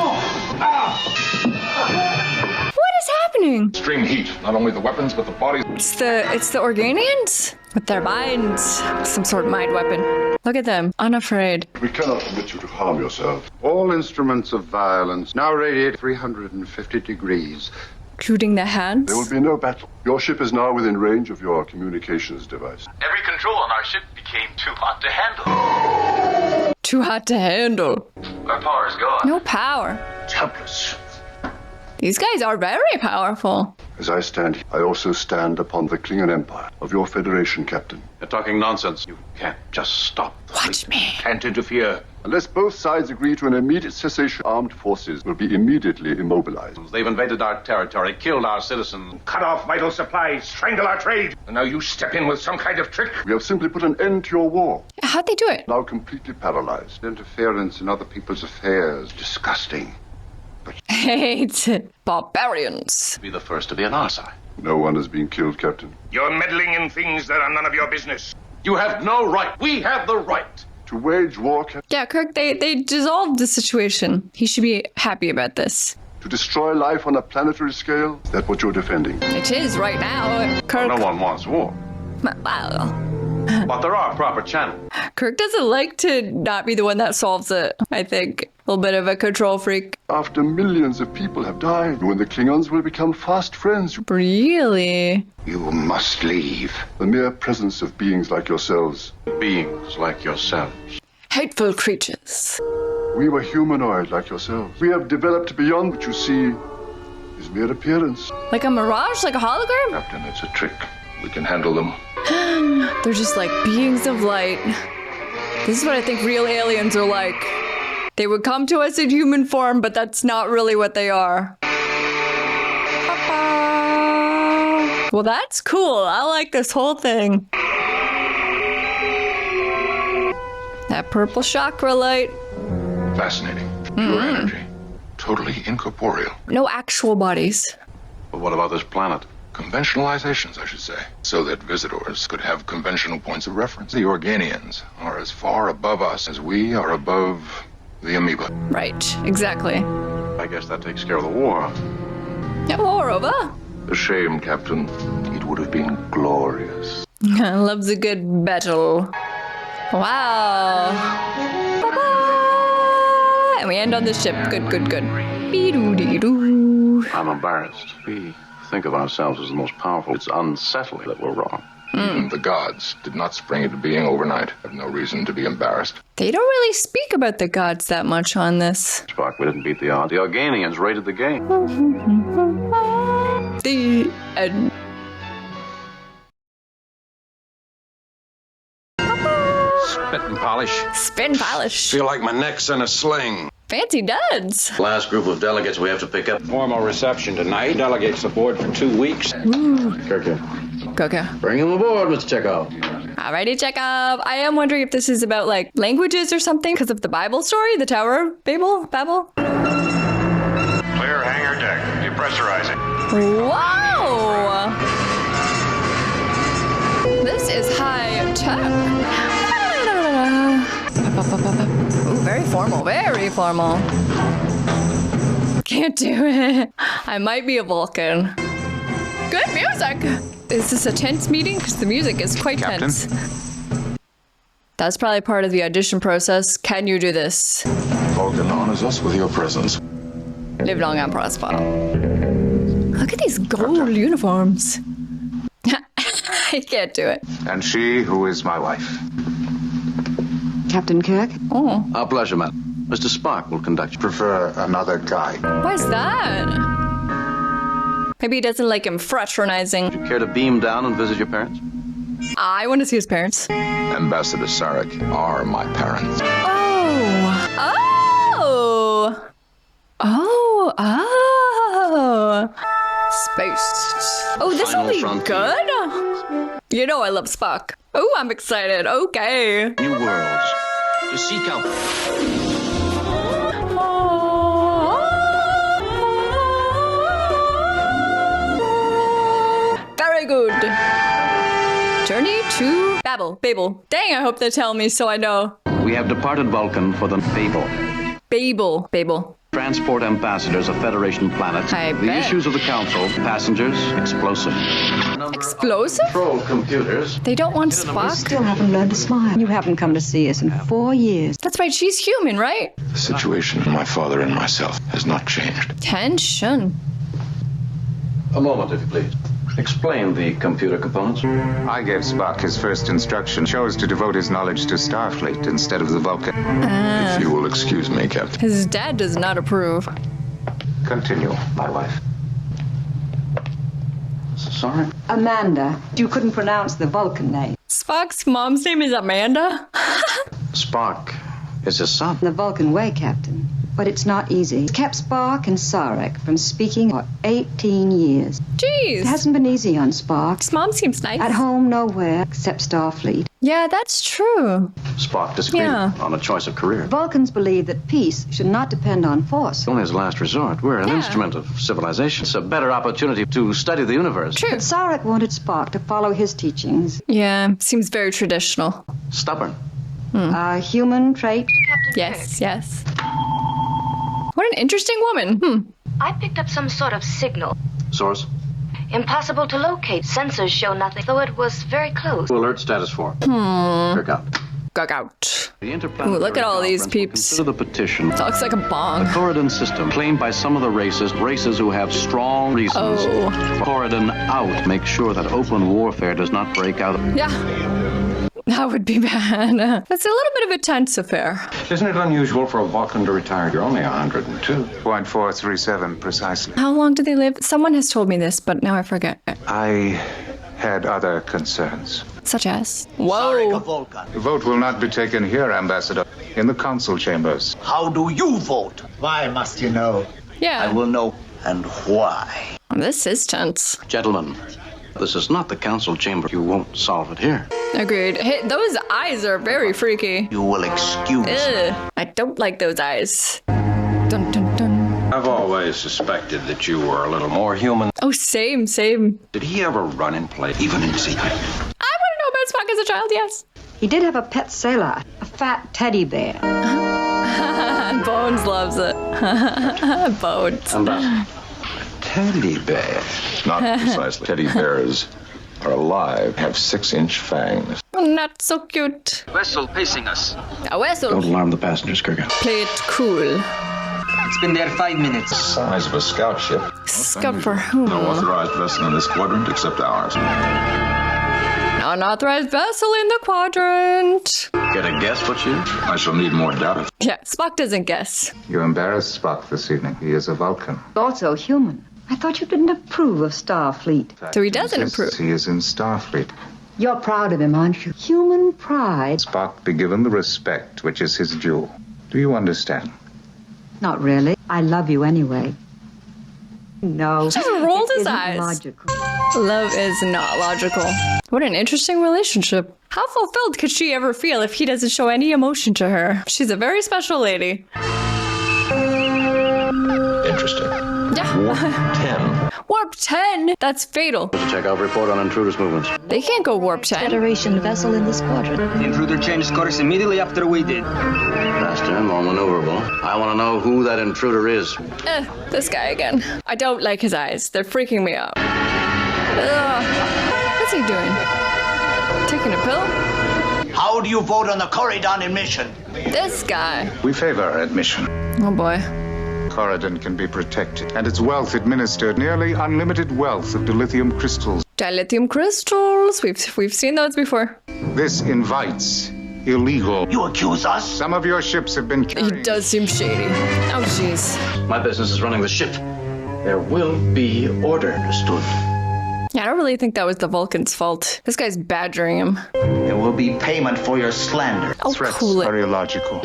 What is happening? Extreme heat. Not only the weapons, but the bodies. It's the Organians with their minds. Some sort of mind weapon. Look at them, unafraid. We cannot permit you to harm yourself. All instruments of violence now radiate 350 degrees. Including the hands? There will be no battle. Your ship is now within range of your communications device. Every control on our ship became too hot to handle. Too hot to handle. Our power's gone. No power. It's helpless. These guys are very powerful. As I stand here, I also stand upon the Klingon Empire of your Federation, Captain. You're talking nonsense. You can't just stop. Watch me. Can't interfere. Unless both sides agree to an immediate cessation, armed forces will be immediately immobilized. They've invaded our territory, killed our citizens. Cut off vital supplies, strangle our trade. And now you step in with some kind of trick. We have simply put an end to your war. How'd they do it? Now completely paralyzed. Interference in other people's affairs. Disgusting. Hate barbarians. Be the first to be on our side. No one is being killed, Captain. You're meddling in things that are none of your business. You have no right. We have the right. To wage war, Captain. Yeah, Kirk, they dissolved the situation. He should be happy about this. To destroy life on a planetary scale? Is that what you're defending? It is right now, Kirk. No one wants war. Wow. But there are proper channels. Kirk doesn't like to not be the one that solves it, I think. A little bit of a control freak. After millions of people have died, when the Klingons will become fast friends. Really? You must leave. The mere presence of beings like yourselves. Beings like yourselves. Hateful creatures. We were humanoid like yourselves. We have developed beyond what you see is mere appearance. Like a mirage? Like a hologram? Captain, it's a trick. We can handle them. They're just like beings of light. This is what I think real aliens are like. They would come to us in human form, but that's not really what they are. Well, that's cool. I like this whole thing. That purple chakra light. Fascinating. Pure energy. Totally incorporeal. No actual bodies. But what about this planet? Conventionalizations, I should say, so that visitors could have conventional points of reference. The Organians are as far above us as we are above the amoeba. Right, exactly. I guess that takes care of the war. Yeah, war over. A shame, Captain. It would have been glorious. Loves a good battle. Wow. Bye-bye. And we end on the ship. Good, good, good. Be-doo-dee-doo. I'm embarrassed. We think of ourselves as the most powerful. It's unsettling that we're wrong. Even the gods did not spring into being overnight. Have no reason to be embarrassed. They don't really speak about the gods that much on this. Spock, we didn't beat the odds. The Organians raided the game. The end. Spit and polish. Spin polish. Feel like my neck's in a sling. Fancy duds. Last group of delegates we have to pick up. Formal reception tonight. Delegates aboard for 2 weeks. Kirk. Okay. Bring him aboard, Mr. Chekov. Alrighty, Chekov. I am wondering if this is about, like, languages or something because of the Bible story, the Tower of Babel? Clear hangar deck. Depressurizing. Wow! This is high tech. Ooh, very formal, very formal. Can't do it. I might be a Vulcan. Good music. Is this a tense meeting? Because the music is quite tense. That's probably part of the audition process. Can you do this? Vulcan honors us with your presence. Live long and prosper. Look at these gold uniforms. I can't do it. And she who is my wife. Captain Kirk? Oh. Our pleasure, madam. Mr. Spock will conduct you. Prefer another guy. Why is that? Maybe he doesn't like him fraternizing. Would you care to beam down and visit your parents? I want to see his parents. Ambassador Sarek are my parents. Oh. Space. Oh, this will be good. You know I love Spock. Oh, I'm excited. Okay. New worlds to seek out. Very good. Journey to Babel. Dang, I hope they tell me so I know. We have departed Vulcan for the Babel. Transport ambassadors of Federation planets. The issues of the Council. Passengers. Explosive. Explosive? Control computers. They don't want Spock? You still haven't learned to smile. You haven't come to see us in 4 years. That's right, she's human, right? The situation for my father and myself has not changed. Tension. A moment, if you please. Explain the computer components. I gave Spock his first instruction. Chose to devote his knowledge to Starfleet instead of the Vulcan. If you will excuse me, Captain. His dad does not approve. Continue, my wife. Sorry? Amanda. You couldn't pronounce the Vulcan name. Spock's mom's name is Amanda? Spock is his son. The Vulcan way, Captain. But it's not easy. It's kept Spock and Sarek from speaking for 18 years. Jeez. It hasn't been easy on Spock. His mom seems nice. At home, nowhere except Starfleet. Yeah, that's true. Spock disagreed on a choice of career. Vulcans believe that peace should not depend on force. Only as a last resort. We're an instrument of civilization. It's a better opportunity to study the universe. True. But Sarek wanted Spock to follow his teachings. Yeah, seems very traditional. Stubborn. A human trait. Yes. What an interesting woman. I picked up some sort of signal. Source? Impossible to locate. Sensors show nothing, though it was very close. Alert status 4. Kirk out. Gug out. The Ooh, look at all these peeps. Consider the petition. It looks like a bong. The Corridon system, claimed by some of the races who have strong reasons. Corridon out. Make sure that open warfare does not break out. Yeah. That would be bad. That's a little bit of a tense affair. Isn't it unusual for a Vulcan to retire? You're only 102. 0.437 precisely. How long do they live? Someone has told me this, but now I forget. I had other concerns. Such as? Whoa. The vote will not be taken here, Ambassador. In the council chambers. How do you vote? Why must you know? Yeah. I will know, and why. This is tense. Gentlemen, this is not the council chamber. You won't solve it here. Agreed. Hey, those eyes are very freaky. You will excuse me. I don't like those eyes. Dun, dun, dun. I've always suspected that you were a little more human. Oh, same. Did he ever run and play, even in secret? I want to know about Spock as a child, yes. He did have a pet sailor, a fat teddy bear. Bones loves it. Bones. Teddy bear. Not precisely. Teddy bears are alive, have 6-inch fangs. Not so cute. Vessel pacing us. A vessel. Don't alarm the passengers, Kirk. Play it cool. It's been there 5 minutes. The size of a scout ship. Scout for whom? No authorized vessel in this quadrant except ours. Unauthorized vessel in the quadrant. Get a guess what you? I shall need more data. Yeah, Spock doesn't guess. You embarrassed Spock this evening. He is a Vulcan. Also human. I thought you didn't approve of Starfleet. So he doesn't approve. He is in Starfleet. You're proud of him, aren't you? Human pride. Spock be given the respect which is his due. Do you understand? Not really. I love you anyway. No. Just rolled his eyes. Logical. Love is not logical. What an interesting relationship. How fulfilled could she ever feel if he doesn't show any emotion to her? She's a very special lady. Interesting. Yeah. Warp 10? That's fatal. Check out report on intruders' movements. They can't go warp 10. Federation vessel in the squadron. The intruder changed course immediately after we did. Faster, more maneuverable. I want to know who that intruder is. This guy again. I don't like his eyes. They're freaking me out. Ugh. What's he doing? Taking a pill? How do you vote on the Corridon emission? This guy. We favor admission. Oh boy. Corridon can be protected, and its wealth administered, nearly unlimited wealth of dilithium crystals. Dilithium crystals. We've seen those before. This invites illegal. You accuse us? Some of your ships have been carrying. He does seem shady. Oh jeez. My business is running the ship. There will be order, understood? Yeah, I don't really think that was the Vulcan's fault. This guy's badgering him. There will be payment for your slander. Oh, Threats cool it. are illogical.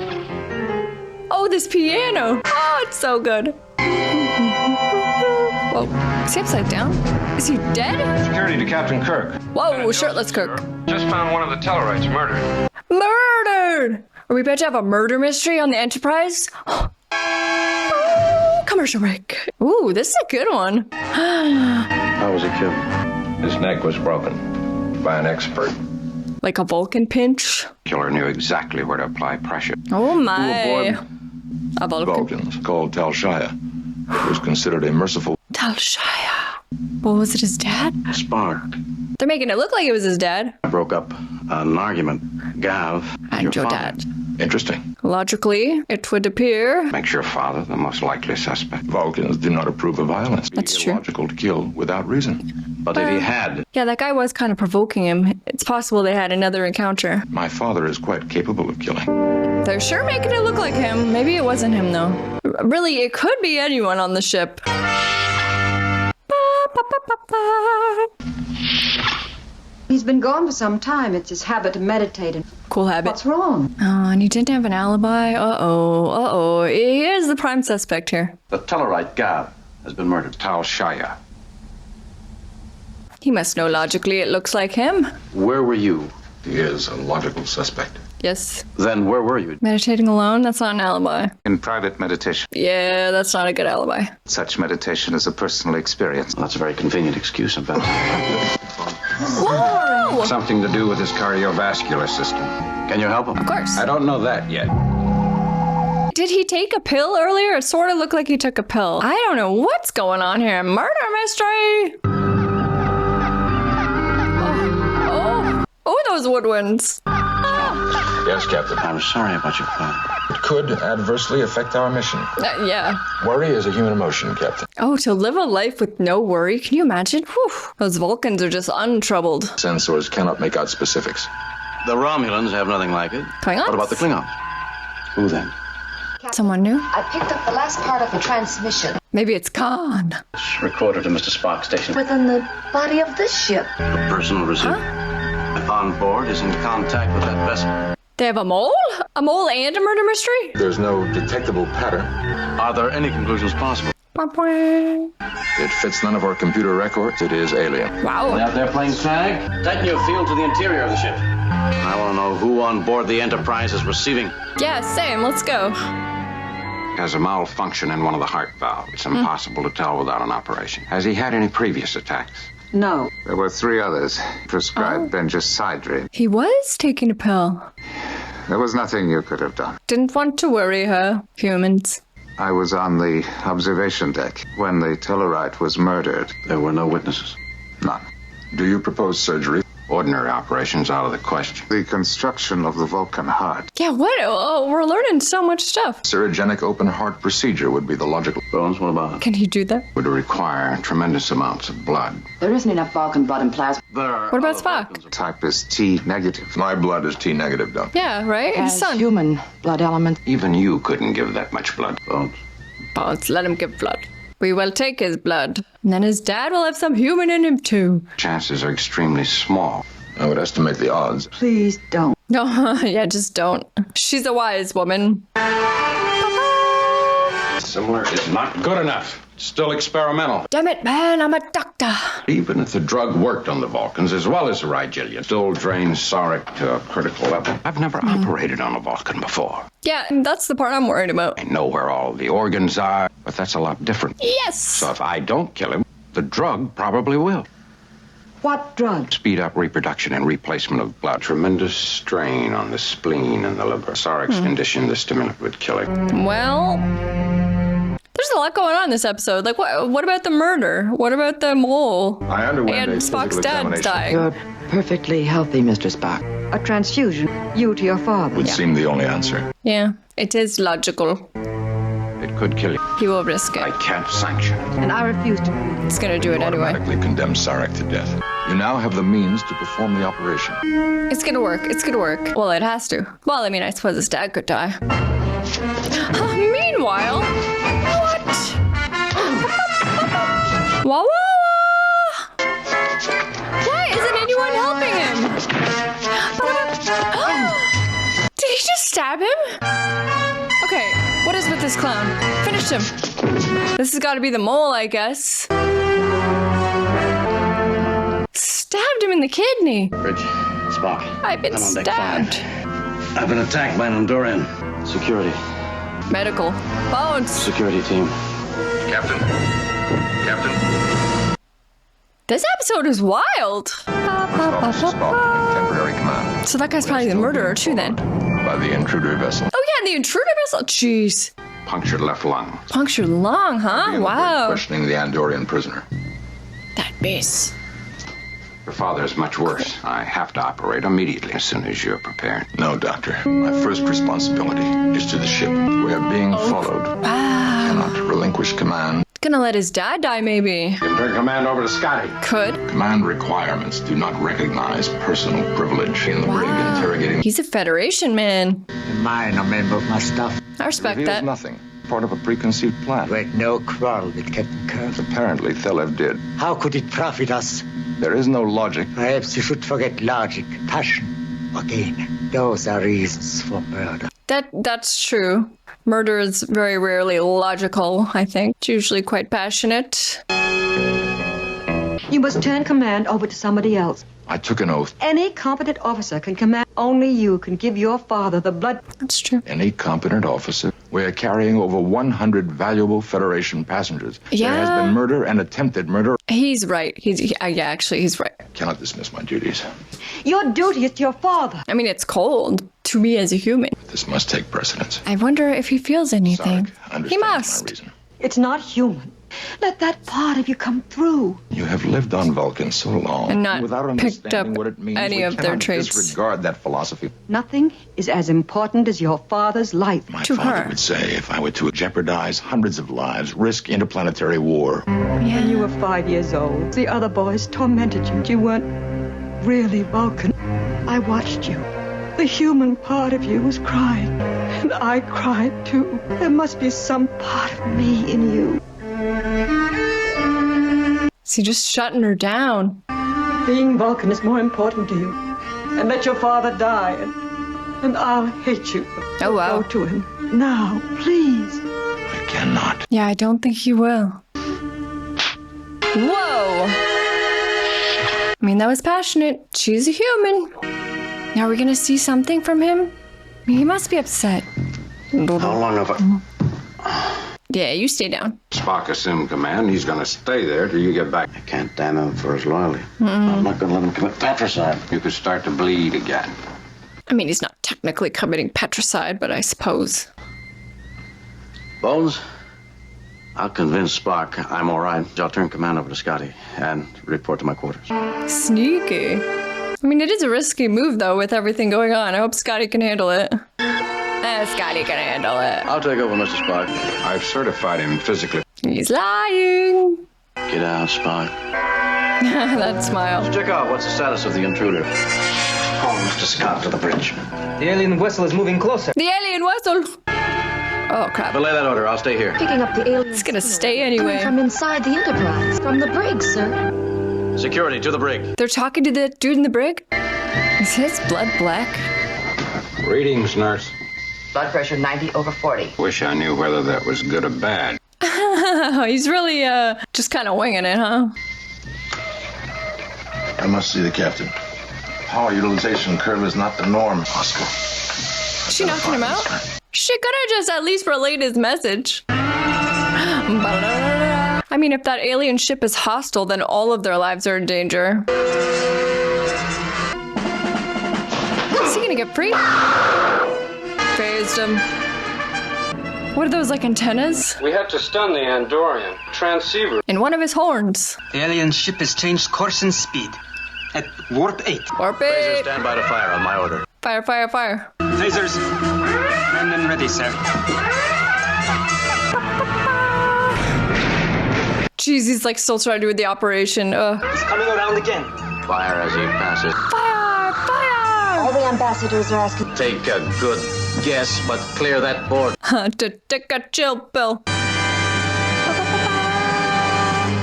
Oh, this piano. Oh, it's so good. Whoa, is he upside down? Is he dead? Security to Captain Kirk. Whoa, shirtless Kirk. Just found one of the Tellarites murdered. Murdered! Are we about to have a murder mystery on the Enterprise? Oh, commercial break. Ooh, this is a good one. How was he killed? His neck was broken by an expert. Like a Vulcan pinch? Killer knew exactly where to apply pressure. Oh my. A Vulcan. Vulcans called Tal Shaya. It was considered a merciful. Tal Shaya. What was it, his dad? Spark. They're making it look like it was his dad. I broke up an argument. Gav. And your dad. Interesting. Logically, it would appear. Makes your father the most likely suspect. Vulcans do not approve of violence. That's It's true. illogical to kill without reason. But if he had. Yeah, that guy was kind of provoking him. It's possible they had another encounter. My father is quite capable of killing. They're sure making it look like him. Maybe it wasn't him, though. Really, it could be anyone on the ship. He's been gone for some time. It's his habit to meditate. And cool habit. What's wrong? Oh, and he didn't have an alibi. Uh-oh. He is the prime suspect here. The Tellarite Gav has been murdered. Tal Shaya. He must know logically it looks like him. Where were you? He is a logical suspect. Yes. Then where were you? Meditating alone? That's not an alibi. In private meditation. Yeah, that's not a good alibi. Such meditation is a personal experience. Well, that's a very convenient excuse, about Whoa! Something to do with his cardiovascular system. Can you help him? Of course. I don't know that yet. Did he take a pill earlier? It sort of looked like he took a pill. I don't know what's going on here. Murder mystery! Oh, those woodwinds. Yes, Captain. I'm sorry about your father. It could adversely affect our mission. Yeah. Worry is a human emotion, Captain. Oh, to live a life with no worry. Can you imagine? Whew. Those Vulcans are just untroubled. Sensors cannot make out specifics. The Romulans have nothing like it. Klingons? What about the Klingons? Who then? Someone new? I picked up the last part of the transmission. Maybe it's gone. Recorder to Mr. Spock station. Within the body of this ship. A personal receiver. On board is in contact with that vessel. They have a mole? A mole and a murder mystery? There's no detectable pattern. Are there any conclusions possible? It fits none of our computer records. It is alien. Wow. Are they out there playing tag? Tighten your field to the interior of the ship. I want to know who on board the Enterprise is receiving. Yeah, same. Let's go. Has a malfunction in one of the heart valves. It's impossible to tell without an operation. Has he had any previous attacks? No. There were 3 others prescribed benzosidrine. He was taking a pill. There was nothing you could have done. Didn't want to worry her. Humans. I was on the observation deck when the Tellarite was murdered. There were no witnesses. None. Do you propose surgery? Ordinary operations out of the question. The construction of the Vulcan heart. Yeah, what? Oh, we're learning so much stuff. Surgenic open heart procedure would be the logical. Bones, what about it? Can he do that? Would require tremendous amounts of blood. There isn't enough Vulcan blood in plasma. What about Spock? Type is T negative. My blood is T negative, Doctor. Yeah, right? His son. Human blood element. Even you couldn't give that much blood. Bones, let him give blood. We will take his blood. And then his dad will have some human in him, too. Chances are extremely small. I would estimate the odds. Please don't. No, yeah, just don't. She's a wise woman. Similar is not good enough. It's still experimental. Damn it, man, I'm a doctor. Even if the drug worked on the Vulcans as well as the Rigelians, still drains Sarek to a critical level. I've never operated on a Vulcan before. Yeah, and that's the part I'm worried about. I know where all the organs are, but that's a lot different. Yes! So if I don't kill him, The drug probably will. What drug? Speed up reproduction and replacement of blood. Tremendous strain on the spleen and the liver. Sarik's condition, the stimulant would kill it. Well, there's a lot going on in this episode. Like, what about the murder? What about the mole? I underwent and a Spock's physical dad examination. dying. You're perfectly healthy, Mr. Spock. A transfusion. You to your father. Would seem the only answer. Yeah, it is logical. It could kill you. He will risk it. I can't sanction it. And I refuse to. It's gonna do it anyway. Automatically condemn Sarek to death. You now have the means to perform the operation. It's gonna work. It's gonna work. Well, it has to. Well, I mean, I suppose his dad could die. Meanwhile, what? Wah wah! Why isn't anyone helping him? Did he just stab him? Okay, what is with this clown? Finished him. This has got to be the mole, I guess. Stabbed him in the kidney. Bridge, Spock. I've been stabbed. I've been attacked by an Andorian. Security. Medical. Bones. Security team. Captain. This episode is wild. Spock, temporary command. So that guy's probably the murderer too then. By the intruder vessel. Oh yeah, the intruder vessel. Jeez. Punctured left lung. Punctured lung, huh? Wow. Questioning the Andorian prisoner. That base. Your father is much worse. I have to operate immediately as soon as you're prepared. No, Doctor. My first responsibility is to the ship. We are being followed. Cannot relinquish command. Gonna let his dad die, maybe. You can turn command over to Scotty. Could. Command requirements do not recognize personal privilege in the brig interrogating. He's a Federation man. Mine, a member of my staff. I respect Reveals that. Nothing. Part of a preconceived plan. You had no quarrel with Captain Kirk. Apparently, Thelev did. How could it profit us? There is no logic. Perhaps you should forget logic, passion, or gain. Those are reasons for murder. That's true. Murder is very rarely logical, I think. It's usually quite passionate. You must turn command over to somebody else. I took an oath. Any competent officer can command. Only you can give your father the blood. That's true. Any competent officer. We are carrying over 100 valuable Federation passengers. Yeah. There has been murder and attempted murder. He's right. Actually, he's right. Cannot dismiss my duties. Your duty is to your father. I mean, it's cold to me as a human. This must take precedence. I wonder if he feels anything. He must. My reason. It's not human. Let that part of you come through. You have lived on Vulcan so long And not without picked understanding up what it means. any we of their cannot traits. Disregard that philosophy. Nothing is as important as your father's life. My To father her. would say if I were to jeopardize hundreds of lives, risk interplanetary war. When you were 5 years old, the other boys tormented you. You weren't really Vulcan. I watched you. The human part of you was crying, and I cried too. There must be some part of me in you. Is he just shutting her down? Being Vulcan is more important to you. And let your father die, and I'll hate you. Oh, wow. Go to him. Now, please. I cannot. Yeah, I don't think he will. Whoa! I mean, that was passionate. She's a human. Now we're gonna see something from him? He must be upset. How long have I... Yeah, you stay down. Spock assumed command. He's going to stay there till you get back. I can't damn him for his loyalty. I'm not going to let him commit patricide. You could start to bleed again. I mean, he's not technically committing patricide, but I suppose. Bones, I'll convince Spock I'm all right. I'll turn command over to Scotty and report to my quarters. Sneaky. I mean, it is a risky move, though, with everything going on. I hope Scotty can handle it. Scotty can handle it. I'll take over, Mr. Spock. I've certified him physically. He's lying. Get out, Spock. That smile. Mr. Chekov, what's the status of the intruder? Call Mr. Scott to the bridge. The alien vessel is moving closer. The alien vessel. Oh, crap. Belay that order. I'll stay here. Picking up the alien. It's gonna stay anyway. From inside the Enterprise. From the brig, sir. Security, to the brig. They're talking to the dude in the brig? Is his blood black? Greetings, nurse. Blood pressure 90/40. Wish I knew whether that was good or bad. He's really, just kind of winging it, huh? I must see the captain. Power utilization curve is not the norm, Oscar. Is she knocking him out? She could have just at least relayed his message. I mean, if that alien ship is hostile, then all of their lives are in danger. Is he gonna get free? Phased him. What are those, like antennas? We had to stun the Andorian. Transceiver. In one of his horns. The alien ship has changed course and speed. At warp 8. Warp 8. Phasers, stand by to fire on my order. Fire, fire, fire. Phasers. Primed and ready, sir. Jeez, he's like still trying to do the operation. He's coming around again. Fire as he passes. Fire, fire. All the ambassadors are asking. Take a good guess, but clear that board. To take a chill pill.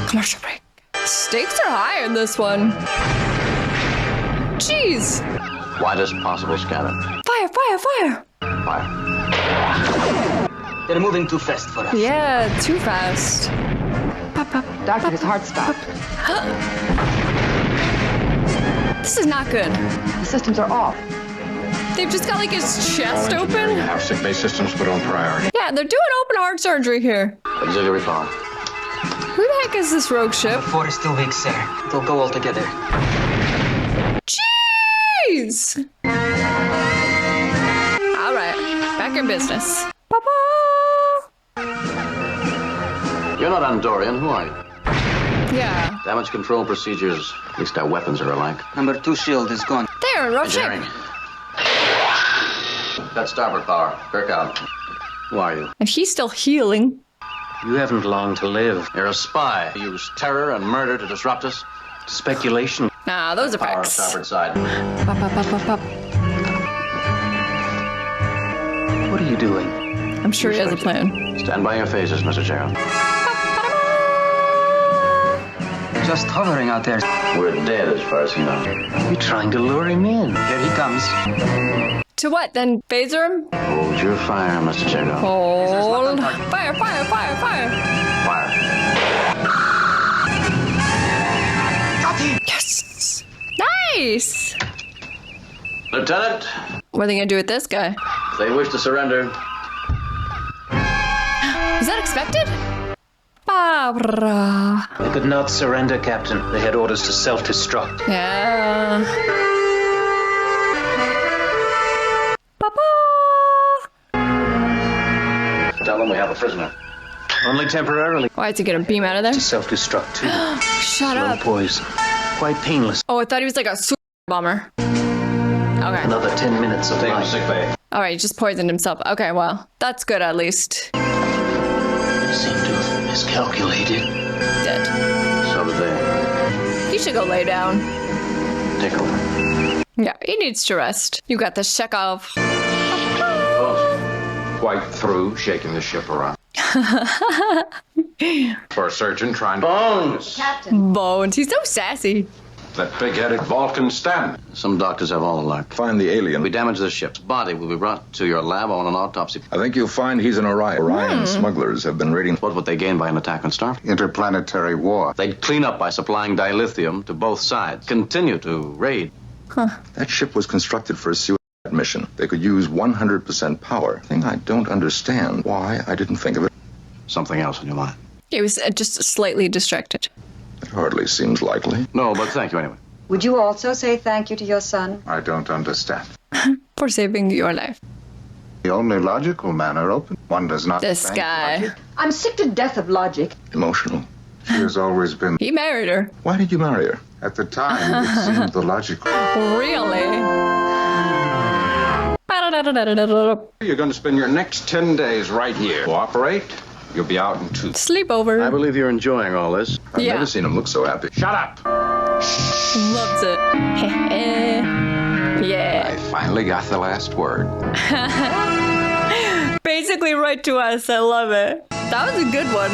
Commercial break. Stakes are high in this one. Jeez. Widest possible scatter. Fire, fire, fire. Fire. They're moving too fast for us. Yeah, too fast. Pop, pop, Doctor, pop, his heart stopped. This is not good. The systems are off. They've just got like his chest open. Have sick bay systems put on priority. Yeah, they're doing open heart surgery here. Auxiliary power. Who the heck is this rogue ship? The 4 is still weak, sir. They'll go all together. Jeez! Alright, back in business. Papa! You're not Andorian, who are you? Yeah. Damage control procedures, at least our weapons are alike. Number 2 shield is gone. They're in rough shape. Engineering. That's starboard power. Kirk out. Who are you? And he's still healing. You haven't long to live. You're a spy. You use terror and murder to disrupt us. Speculation. Nah, those are Power facts. starboard side. Pop, pop, pop, pop, pop. What are you doing? I'm sure he has a plan. Stand by your phases, Mr. Chekov. Just hovering out there. We're dead as far as he knows. You're trying to lure him in. Here he comes. To what, then? Phaser him? Hold your fire, Mr. Chekov. Hold. Fire, fire, fire, fire. Fire. Yes! Nice! Lieutenant, What are they gonna do with this guy? if they wish to surrender, Was that expected? Barbara. They could not surrender, Captain. They had orders to self-destruct. Yeah. Papa. tell them we have a prisoner. Only temporarily. Why is he gonna beam out of there? To self-destruct, too. Shut Slow up. poison. Quite painless. Oh, I thought he was like a super bomber. Okay. Another 10 minutes of Take him to life. sick bay. Alright, he just poisoned himself. Okay, well, that's good at least. They seem to have miscalculated. Dead. So did they. He should go lay down. Take over. Yeah, he needs to rest. You got this, Chekov. Quite through shaking the ship around. For a surgeon trying to... Bones! Bones. He's so sassy. That big-headed Vulcan stand. Some doctors have all the luck. Find the alien. We damage the ship's body. Will be brought to your lab on an autopsy. I think you'll find he's an Orion. Orion smugglers have been raiding. What would they gain by an attack on Starfleet? Interplanetary war. They'd clean up by supplying dilithium to both sides. Continue to raid. That ship was constructed for a suicide mission. They could use 100% power. Thing I don't understand why I didn't think of it. Something else in your mind. He was just slightly distracted. It hardly seems likely. No, but thank you anyway. Would you also say thank you to your son? I don't understand. For saving your life. The only logical manner open. One does not. This guy. Logic. I'm sick to death of logic. Emotional. She has always been. He married her. Why did you marry her? At the time, it seemed the logical. Really? You're going to spend your next 10 days right here. Cooperate, you'll be out in 2. Sleepover. I believe you're enjoying all this. I've Yeah. never seen him look so happy. Shut up! Loves it. Yeah. I finally got the last word. Basically right to us. I love it. That was a good one.